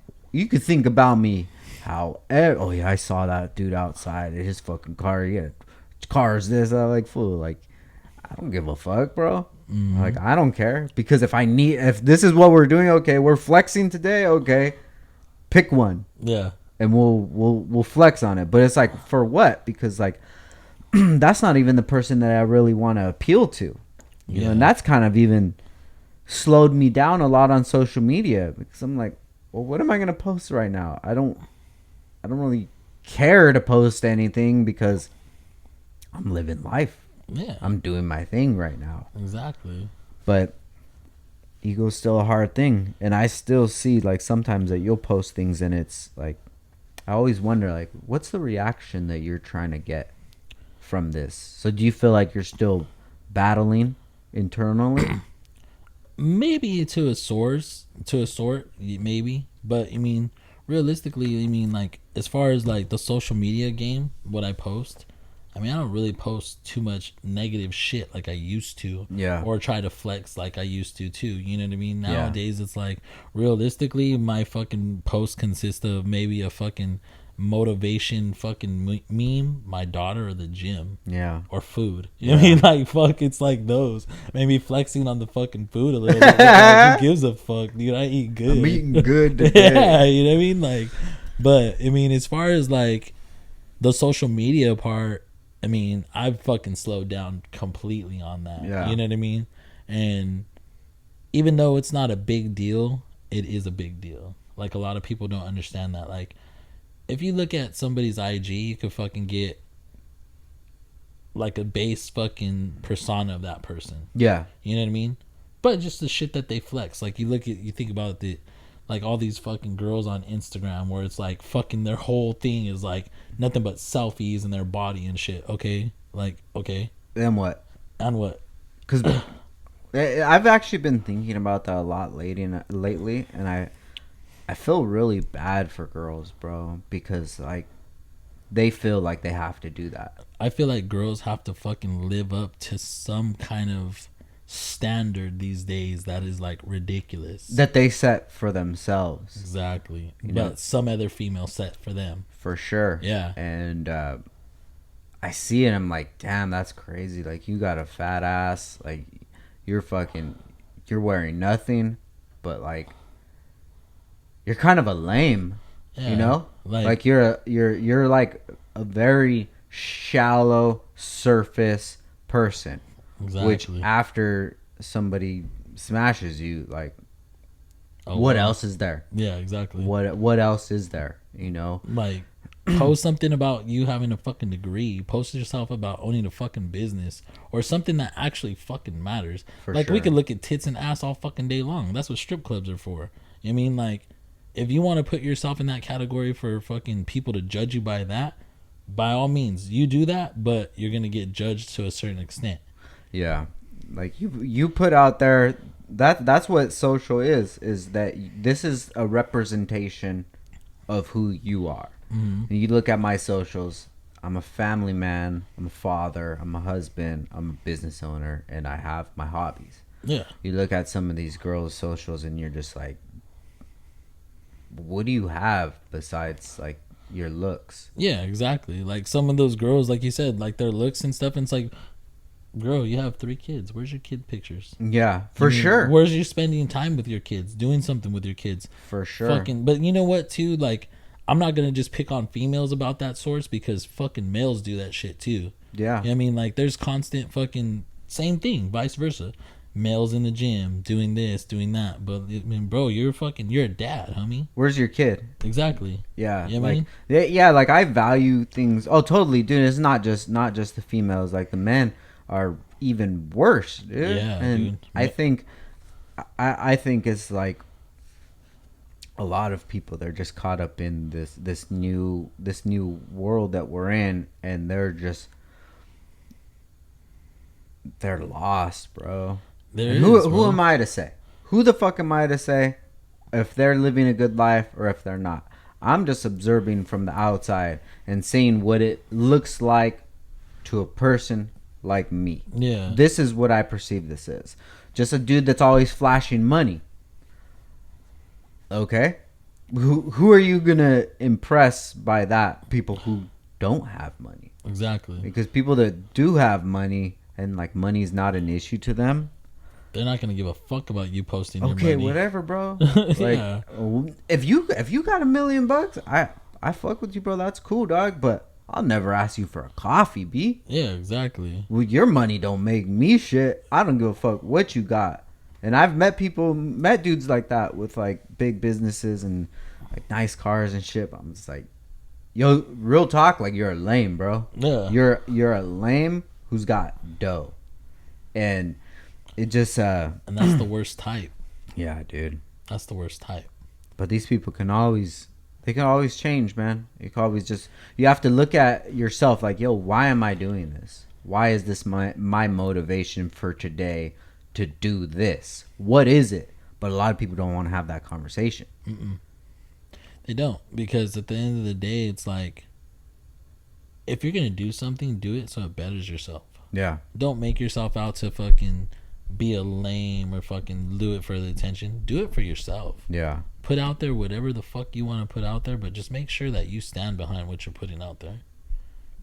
me how, oh yeah, I saw that dude outside in his fucking car. Yeah, car's this. I like, fool. Like, I don't give a fuck, bro. Like, I don't care, because if this is what we're doing, okay, we're flexing today, okay, pick one. Yeah. And we'll flex on it. But it's like, for what? Because like that's not even the person that I really want to appeal to. You know, and that's kind of even slowed me down a lot on social media, because I'm like, well, what am I gonna post right now? I don't really care to post anything, because I'm living life. Yeah. I'm doing my thing right now. Exactly. But ego's still a hard thing, and I still see like sometimes that you'll post things and it's like, I always wonder, like, what's the reaction that you're trying to get from this? So do you feel like you're still battling internally? Maybe to a sort, maybe. But I mean, realistically, I mean, like, as far as like the social media game, what I post, I mean, I don't really post too much negative shit like I used to. Yeah. Or try to flex like I used to too. You know what I mean? Yeah. Nowadays, it's like, realistically, my fucking post consists of maybe a fucking motivation fucking meme, my daughter, or the gym. Yeah. Or food. You know what I mean? Like, fuck, it's like those. Maybe flexing on the fucking food a little bit. Like, who gives a fuck, dude? I eat good. I'm eating good today. Yeah, you know what I mean? Like, but, I mean, as far as, like, the social media part, I mean, I've fucking slowed down completely on that. Yeah. You know what I mean? And even though it's not a big deal, it is a big deal. Like, a lot of people don't understand that. Like, if you look at somebody's IG, you could fucking get like a base fucking persona of that person. Yeah. You know what I mean? But just the shit that they flex. Like, you think about like all these fucking girls on Instagram where it's like fucking their whole thing is like nothing but selfies and their body and shit. Okay? Like, okay. Then what? And what? Because I've actually been thinking about that a lot lately, and I feel really bad for girls, bro, because like they feel like they have to do that. I feel like girls have to fucking live up to some kind of standard these days that is like ridiculous. That they set for themselves. Exactly. You But know? some other female set for them. For sure. Yeah. And I see it, I'm like, damn, that's crazy. Like, you got a fat ass. Like, you're wearing nothing, but like, you're kind of a lame, Yeah. you know? Like you're like a very shallow surface person. exactly. Which after somebody smashes you, like, Oh, what wow. else is there? Yeah, exactly. What else is there? You know? Like, post something about you having a fucking degree. Post yourself about owning a fucking business or something that actually fucking matters. For like, we sure. could look at tits and ass all fucking day long. That's what strip clubs are for. You know what I mean? Like, if you want to put yourself in that category for fucking people to judge you by that, by all means, you do that, but you're gonna get judged to a certain extent. Yeah, like you put out there that's what social is that this is a representation of who you are. Mm-hmm. And you look at my socials, I'm a family man, I'm a father, I'm a husband, I'm a business owner, and I have my hobbies. Yeah. You look at some of these girls' socials and you're just like, what do you have besides like your looks? Yeah, exactly. Like, some of those girls, like you said, like their looks and stuff, and it's like, Girl, you have 3 kids. Where's your kid pictures? Yeah, for sure. Where's you spending time with your kids, doing something with your kids? For sure. Fucking, but you know what, too? Like, I'm not gonna just pick on females about that source because fucking males do that shit too. Yeah. You know what I mean? Like, there's constant fucking same thing, vice versa. Males in the gym doing this, doing that. But I mean, bro, you're a dad, homie. Where's your kid? Exactly. Yeah, You know what I like mean? yeah, like I value things. Oh, totally, dude. It's not just the females. Like the men are even worse, dude. Yeah, and dude. I think it's like a lot of people. They're just caught up in this new world that we're in, and they're lost, bro. And who am I to say? Who the fuck am I to say if they're living a good life or if they're not? I'm just observing from the outside and seeing what it looks like to a person like me. Yeah. This is what I perceive this is. Just a dude that's always flashing money. Okay? Who are you going to impress by that? People who don't have money. Exactly. Because people that do have money and like money's not an issue to them, they're not gonna give a fuck about you posting your okay, money. whatever, bro. Like, Yeah. if you got $1 million, I fuck with you, bro. That's cool, dog. But I'll never ask you for a coffee, B. Yeah, exactly. Well, your money don't make me shit. I don't give a fuck what you got. And I've met dudes like that with like big businesses and like nice cars and shit. I'm just like, yo, real talk, like you're a lame, bro. Yeah. You're a lame who's got dough, and it just and that's the worst type. Yeah, dude. That's the worst type. But these people can always change, man. You have to look at yourself like, yo, why am I doing this? Why is this my motivation for today to do this? What is it? But a lot of people don't want to have that conversation. Mm-mm. They don't, because at the end of the day, it's like, if you're gonna do something, do it so it betters yourself. Yeah. Don't make yourself out to fucking be a lame or fucking do it for the attention. Do it for yourself. Yeah. Put out there whatever the fuck you want to put out there, but just make sure that you stand behind what you're putting out there.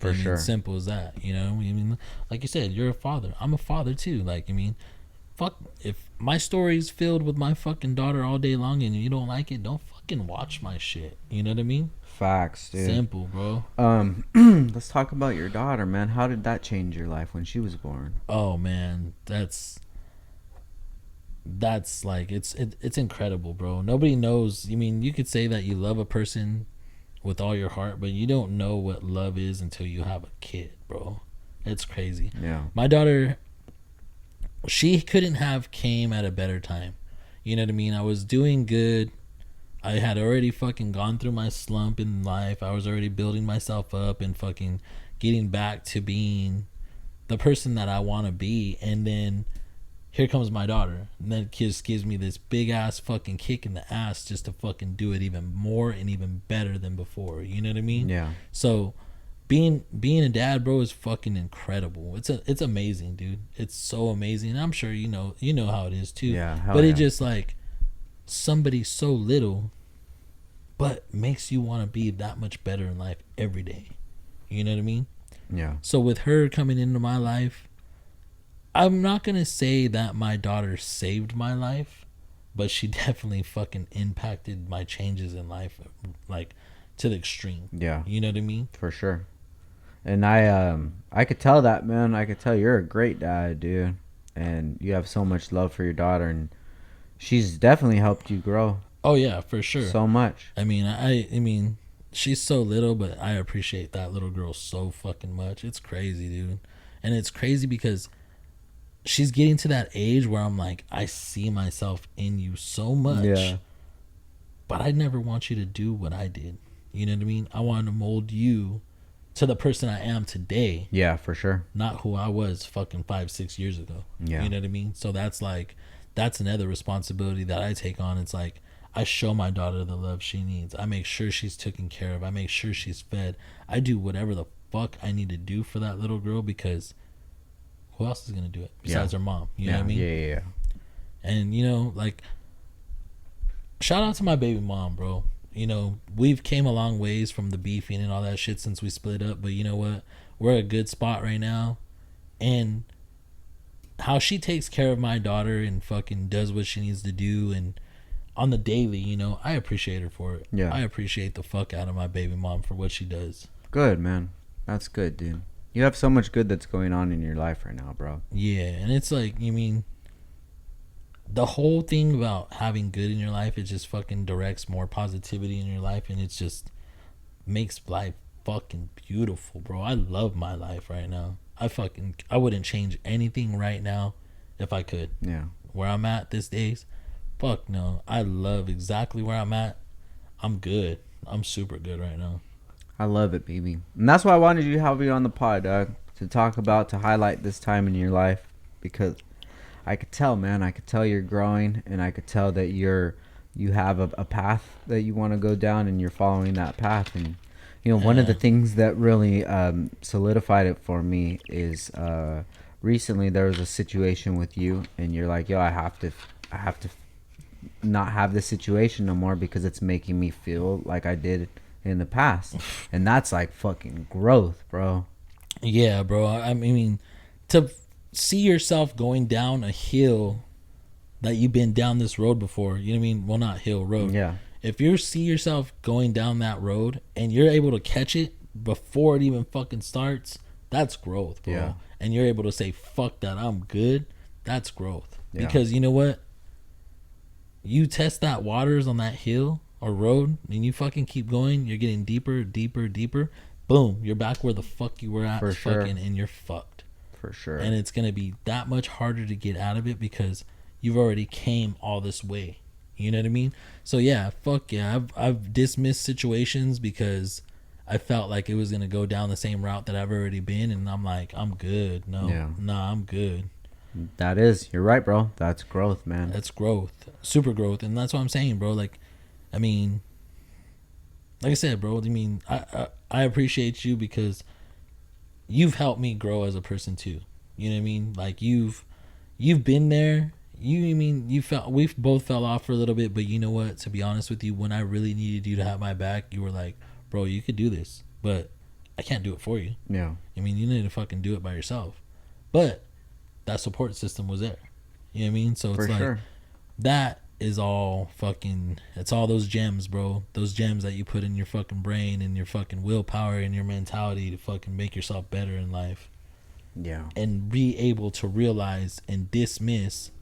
For sure. Simple as that, you know? I mean, like you said, you're a father. I'm a father too. Like, I mean, fuck, if my story's filled with my fucking daughter all day long and you don't like it, don't fucking watch my shit. You know what I mean? Facts, dude. Simple, bro. Let's talk about your daughter, man. How did that change your life when she was born? Oh man, that's like it's incredible, bro. Nobody knows. I mean, you could say that you love a person with all your heart, but you don't know what love is until you have a kid, bro. It's crazy. Yeah. My daughter, she couldn't have came at a better time. You know what I mean? I was doing good. I had already fucking gone through my slump in life. I was already building myself up and fucking getting back to being the person that I want to be. And then here comes my daughter. And that just gives me this big ass fucking kick in the ass just to fucking do it even more and even better than before. You know what I mean? Yeah. So being a dad, bro, is fucking incredible. It's amazing, dude. It's so amazing. And I'm sure you know how it is too. Yeah. But it just like somebody so little but makes you want to be that much better in life every day. You know what I mean? Yeah. So with her coming into my life, I'm not going to say that my daughter saved my life, but she definitely fucking impacted my changes in life, like, to the extreme. Yeah. You know what I mean? For sure. And I could tell that, man. I could tell you're a great dad, dude. And you have so much love for your daughter, and she's definitely helped you grow. Oh yeah, for sure. So much. I mean, I mean, she's so little, but I appreciate that little girl so fucking much. It's crazy, dude. And it's crazy because she's getting to that age where I'm like, I see myself in you so much. Yeah. But I never want you to do what I did. You know what I mean? I want to mold you to the person I am today. Yeah, for sure. Not who I was fucking 5-6 years ago. Yeah. You know what I mean? So that's another responsibility that I take on. It's like, I show my daughter the love she needs. I make sure she's taken care of. I make sure she's fed. I do whatever the fuck I need to do for that little girl, because who else is going to do it besides her mom? You know what I mean? Yeah. And, you know, like, shout out to my baby mom, bro. You know, we've came a long ways from the beefing and all that shit since we split up. But you know what? We're at a good spot right now. And how she takes care of my daughter and fucking does what she needs to do and on the daily, you know, I appreciate her for it. Yeah. I appreciate the fuck out of my baby mom for what she does. Good, man. That's good, dude. You have so much good that's going on in your life right now, bro. Yeah, and it's like, you mean, the whole thing about having good in your life, it just fucking directs more positivity in your life, and it's just makes life fucking beautiful, bro. I love my life right now. I wouldn't change anything right now if I could. Yeah. Where I'm at these days, fuck no. I love exactly where I'm at. I'm good. I'm super good right now. I love it, baby. And that's why I wanted you to have you on the pod, Doug, to highlight this time in your life, because I could tell, man. I could tell you're growing, and I could tell that you have a path that you want to go down, and you're following that path. And you know, one of the things that really solidified it for me is recently there was a situation with you, and you're like, yo, I have to not have this situation no more because it's making me feel like I did in the past. And that's like fucking growth, bro. Yeah, bro. I mean, to see yourself going down a hill that you've been down this road before, you know what I mean? Well, not hill, road. Yeah. If you see yourself going down that road and you're able to catch it before it even fucking starts, that's growth, bro. Yeah. And you're able to say, fuck that, I'm good. That's growth. Yeah. Because you know what? You test that waters on that hill or road and you fucking keep going, you're getting deeper, deeper, deeper. Boom, you're back where the fuck you were at. For sure. Fucking, and you're fucked. For sure. And it's going to be that much harder to get out of it because you've already came all this way. You know what I mean? So yeah, fuck yeah. I've dismissed situations because I felt like it was going to go down the same route that I've already been. And I'm like, I'm good. Nah, I'm good. You're right, bro. That's growth, man. That's growth. Super growth. And that's what I'm saying, bro. Like, I mean, like I said, bro, I mean, I appreciate you because you've helped me grow as a person too. You know what I mean? Like you've been there. We both fell off for a little bit, but you know what? To be honest with you, when I really needed you to have my back, you were like, bro, you could do this, but I can't do it for you. Yeah. I mean, you need to fucking do it by yourself. But that support system was there. You know what I mean? So it's For like, sure. that is all fucking, it's all those gems, bro. Those gems that you put in your fucking brain and your fucking willpower and your mentality to fucking make yourself better in life. Yeah. And be able to realize and dismiss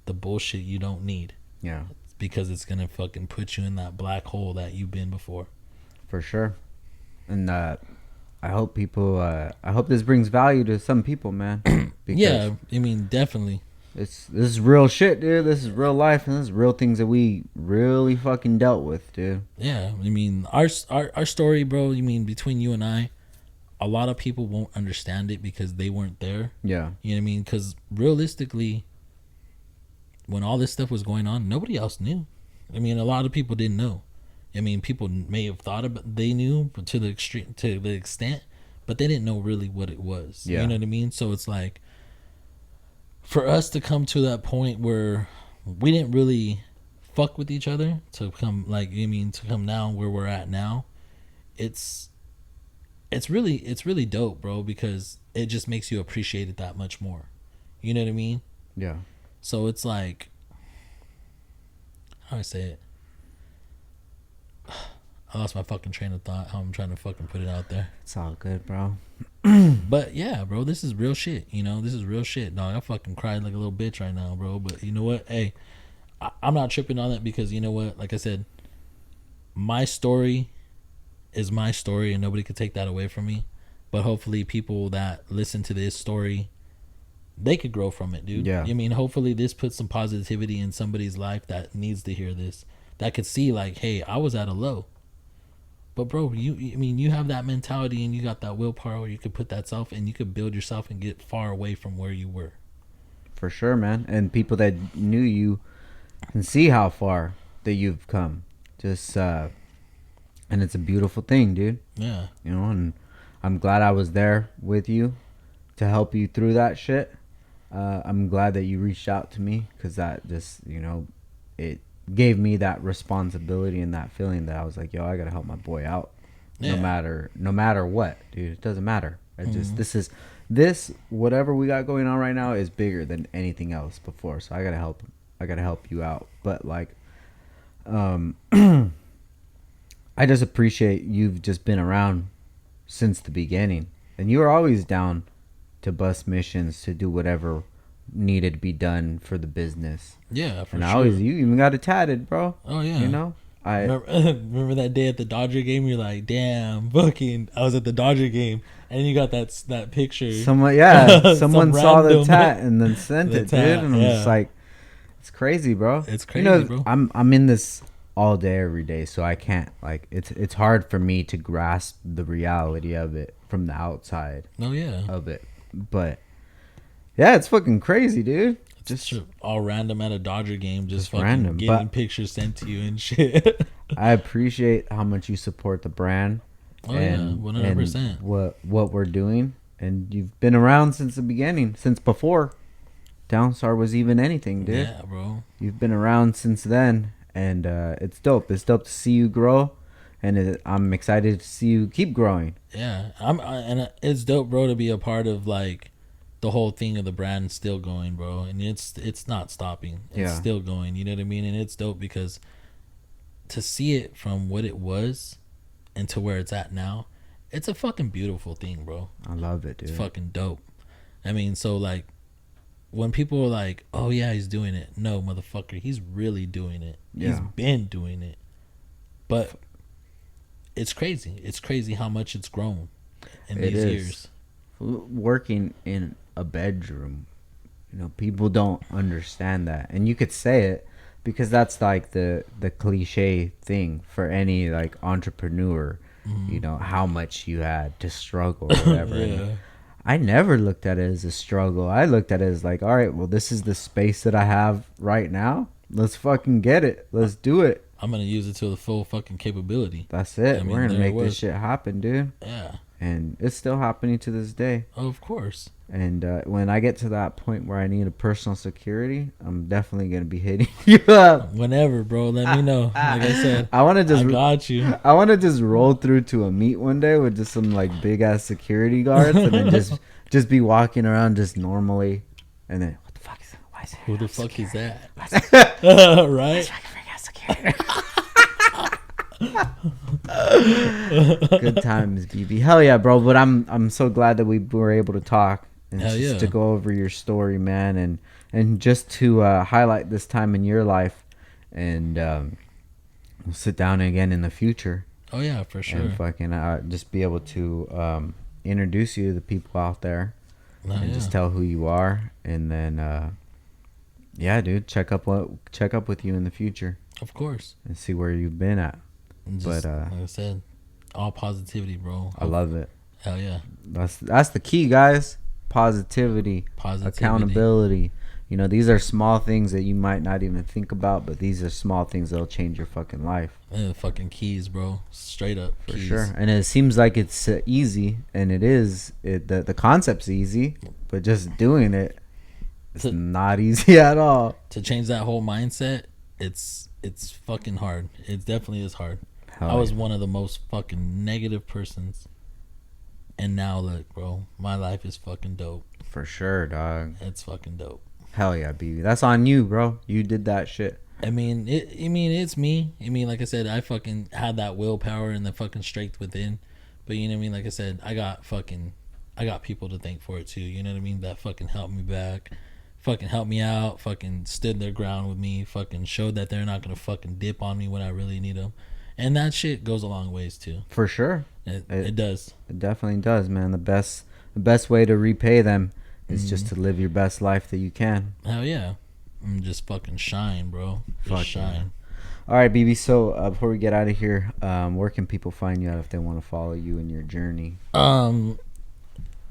the bullshit you don't need. Yeah. Because it's gonna fucking put you in that black hole that you've been before. For sure. And I hope I hope this brings value to some people, man. Yeah, I mean, definitely. This is real shit, dude. This is real life, and this is real things that we really fucking dealt with, dude. Yeah, I mean, our story, bro. You mean between you and I, a lot of people won't understand it because they weren't there. Yeah. You know what I mean? Because realistically, when all this stuff was going on, nobody else knew. I mean, a lot of people didn't know. I mean, people may have thought about they knew to the extent, but they didn't know really what it was. Yeah. You know what I mean? So it's like, for us to come to that point where we didn't really fuck with each other to come to come down where we're at now, it's really dope, bro, because it just makes you appreciate it that much more. You know what I mean? Yeah. So it's like, how do I say it? I lost my fucking train of thought. How I'm trying to fucking put it out there. It's all good, bro. But yeah, bro, this is real shit. You know, this is real shit, dog. I fucking cried like a little bitch right now, bro. But you know what? Hey, I'm not tripping on it because you know what? Like I said, my story is my story and nobody could take that away from me. But hopefully people that listen to this story, they could grow from it, dude. Yeah. I mean, hopefully this puts some positivity in somebody's life that needs to hear this. That could see like, hey, I was at a low. But bro, you have that mentality and you got that willpower where you could put that self and you could build yourself and get far away from where you were. For sure, man. And people that knew you can see how far that you've come. Just and it's a beautiful thing, dude. Yeah. You know, and I'm glad I was there with you to help you through that shit. I'm glad that you reached out to me because that just, you know, it gave me that responsibility and that feeling that I was like, yo, I gotta help my boy out. Yeah. No matter what, dude. It doesn't matter. This is this whatever we got going on right now is bigger than anything else before. So I gotta help. I gotta help you out. But like, I just appreciate you've just been around since the beginning, and you were always down to bust missions to do whatever needed to be done for the business. Yeah, for And I sure. always, you even got it tatted, bro. Oh yeah. You know, I Remember that day at the Dodger game? You're like, damn, fucking, I was at the Dodger game, and you got that picture. someone, yeah, someone Some saw the random- tat and then sent the it, tat, dude. And I'm just yeah. like, it's crazy, bro. It's crazy, you know, bro. I'm in this all day, every day, so I can't like it's hard for me to grasp the reality of it from the outside Oh yeah. of it. But yeah, it's fucking crazy, dude. Just all random at a Dodger game, just fucking random, getting but- pictures sent to you and shit. I appreciate how much you support the brand. Oh yeah, 100%. And what we're doing, and you've been around since the beginning, since before Downstar was even anything, dude. Yeah, bro. You've been around since then, and it's dope. It's dope to see you grow, and I'm excited to see you keep growing. Yeah, and it's dope, bro, to be a part of like the whole thing of the brand still going, bro, and it's not stopping. It's Yeah. still going. You know what I mean? And it's dope because to see it from what it was and to where it's at now, it's a fucking beautiful thing, bro. I love it, dude. It's fucking dope. I mean, so like when people are like, "Oh yeah, he's doing it," no, motherfucker, he's really doing it. He's Yeah. been doing it, but it's crazy. It's crazy how much it's grown in It these is. years. Working in a bedroom, you know, people don't understand that, and you could say it because that's like the cliche thing for any like entrepreneur. You know how much you had to struggle or whatever. Yeah. And I never looked at it as a struggle. I looked at it as like, all right, well, this is the space that I have right now. Let's fucking get it. Let's do it. I'm gonna use it to the full fucking capability. That's it. I mean, We're gonna there it make this was. shit happen, dude. Yeah, And it's still happening to this day. of course. And when I get to that point where I need a personal security, I'm definitely gonna be hitting you up. Whenever, bro, let me know. Like I said, I want to just, I got you. I want to just roll through to a meet one day with just some like big ass security guards, and then just be walking around just normally, and then what the fuck is that? Why is it? Who the fuck is that? Why is it? Right? Good times, BB. Hell yeah, bro. But I'm so glad that we were able to talk and Hell just yeah. to go over your story, man, and just to highlight this time in your life, and we'll sit down again in the future Oh yeah, for sure. and fucking just be able to introduce you to the people out there Oh, and yeah. just tell who you are, and then yeah, dude, check up with you in the future Of course. and see where you've been at. And But, just, like I said, all positivity, bro. I love it. Hell yeah. That's the key, guys. Positivity, accountability. You know, these are small things that you might not even think about, but these are small things that'll change your fucking life. And fucking keys, bro. Straight up. For keys. sure. And it seems like it's easy, and it is. The concept's easy, but just doing it, it's To- not easy at all. To change that whole mindset, it's fucking hard. It definitely is hard. Hell I was yeah. one of the most fucking negative persons. And now look, bro, my life is fucking dope. For sure, dog. It's fucking dope. Hell yeah, BB. That's on you, bro. You did that shit. I mean, it's me. I mean, like I said, I fucking had that willpower and the fucking strength within. But you know what I mean? Like I said, I got people to thank for it too. You know what I mean? That fucking helped me back. Fucking helped me out. Fucking stood their ground with me. Fucking showed that they're not gonna fucking dip on me when I really need them. And that shit goes a long ways too. For sure. It does. It definitely does, man. The best way to repay them is just to live your best life that you can. Hell yeah. And just fucking shine, bro. Just Fuck shine. All right, BB. So before we get out of here, where can people find you out if they want to follow you in your journey?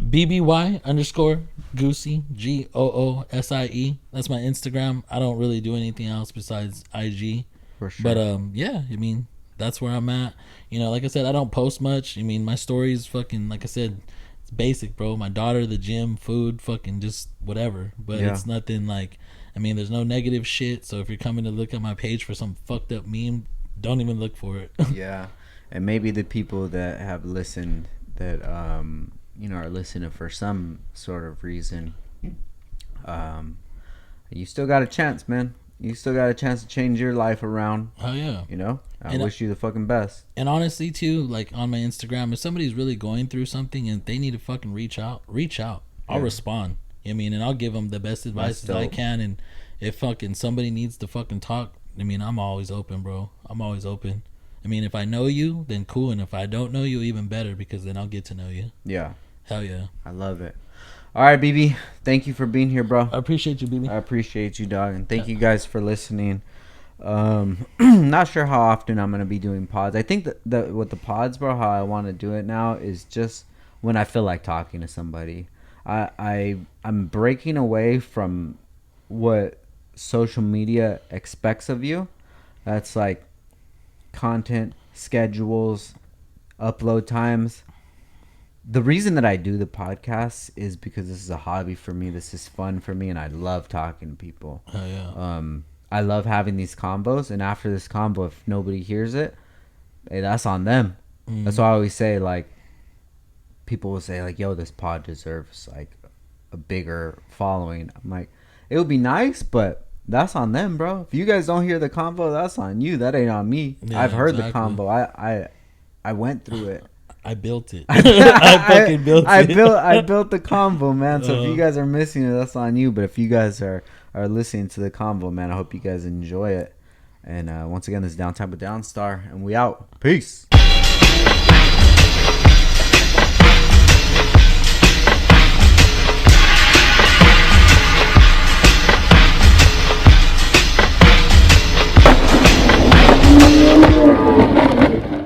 BBY _ Goosey GOOSIE. That's my Instagram. I don't really do anything else besides IG. For sure. But yeah, I mean, that's where I'm at. You know, like I said, I don't post much. I mean, my stories fucking, like I said, it's basic, bro. My daughter, the gym, food, fucking just whatever. But Yeah. it's nothing like, I mean, there's no negative shit. So if you're coming to look at my page for some fucked up meme, don't even look for it. Yeah, and maybe the people that have listened that are listening for some sort of reason, you still got a chance, man. You still got a chance to change your life around. Oh yeah. I wish you the fucking best. And honestly, too, like on my Instagram, if somebody's really going through something and they need to fucking reach out. I'll respond. I mean, and I'll give them the best advice that I can. And if fucking somebody needs to fucking talk, I mean, I'm always open, bro. I'm always open. I mean, if I know you, then cool. And if I don't know you, even better, because then I'll get to know you. Yeah. Hell yeah. I love it. All right, BB. Thank you for being here, bro. I appreciate you, BB. I appreciate you, dog. And thank you guys for listening. Not sure how often I'm going to be doing pods. I think that with the pods, bro, how I want to do it now is just when I feel like talking to somebody. I'm breaking away from what social media expects of you. That's like content, schedules, upload times. The reason that I do the podcast is because this is a hobby for me. This is fun for me, and I love talking to people. Oh yeah. I love having these combos, and after this combo, if nobody hears it, hey, that's on them. That's why I always say, like, people will say, like, yo, this pod deserves like a bigger following. I'm like, it would be nice, but that's on them, bro. If you guys don't hear the combo, that's on you. That ain't on me. Yeah, I've heard exactly. the combo. I went through it. I built it. I fucking built it. I built the combo, man. So if you guys are missing it, that's on you. But if you guys are listening to the combo, man, I hope you guys enjoy it. And once again, this is Downtime with Downstar, and we out. Peace.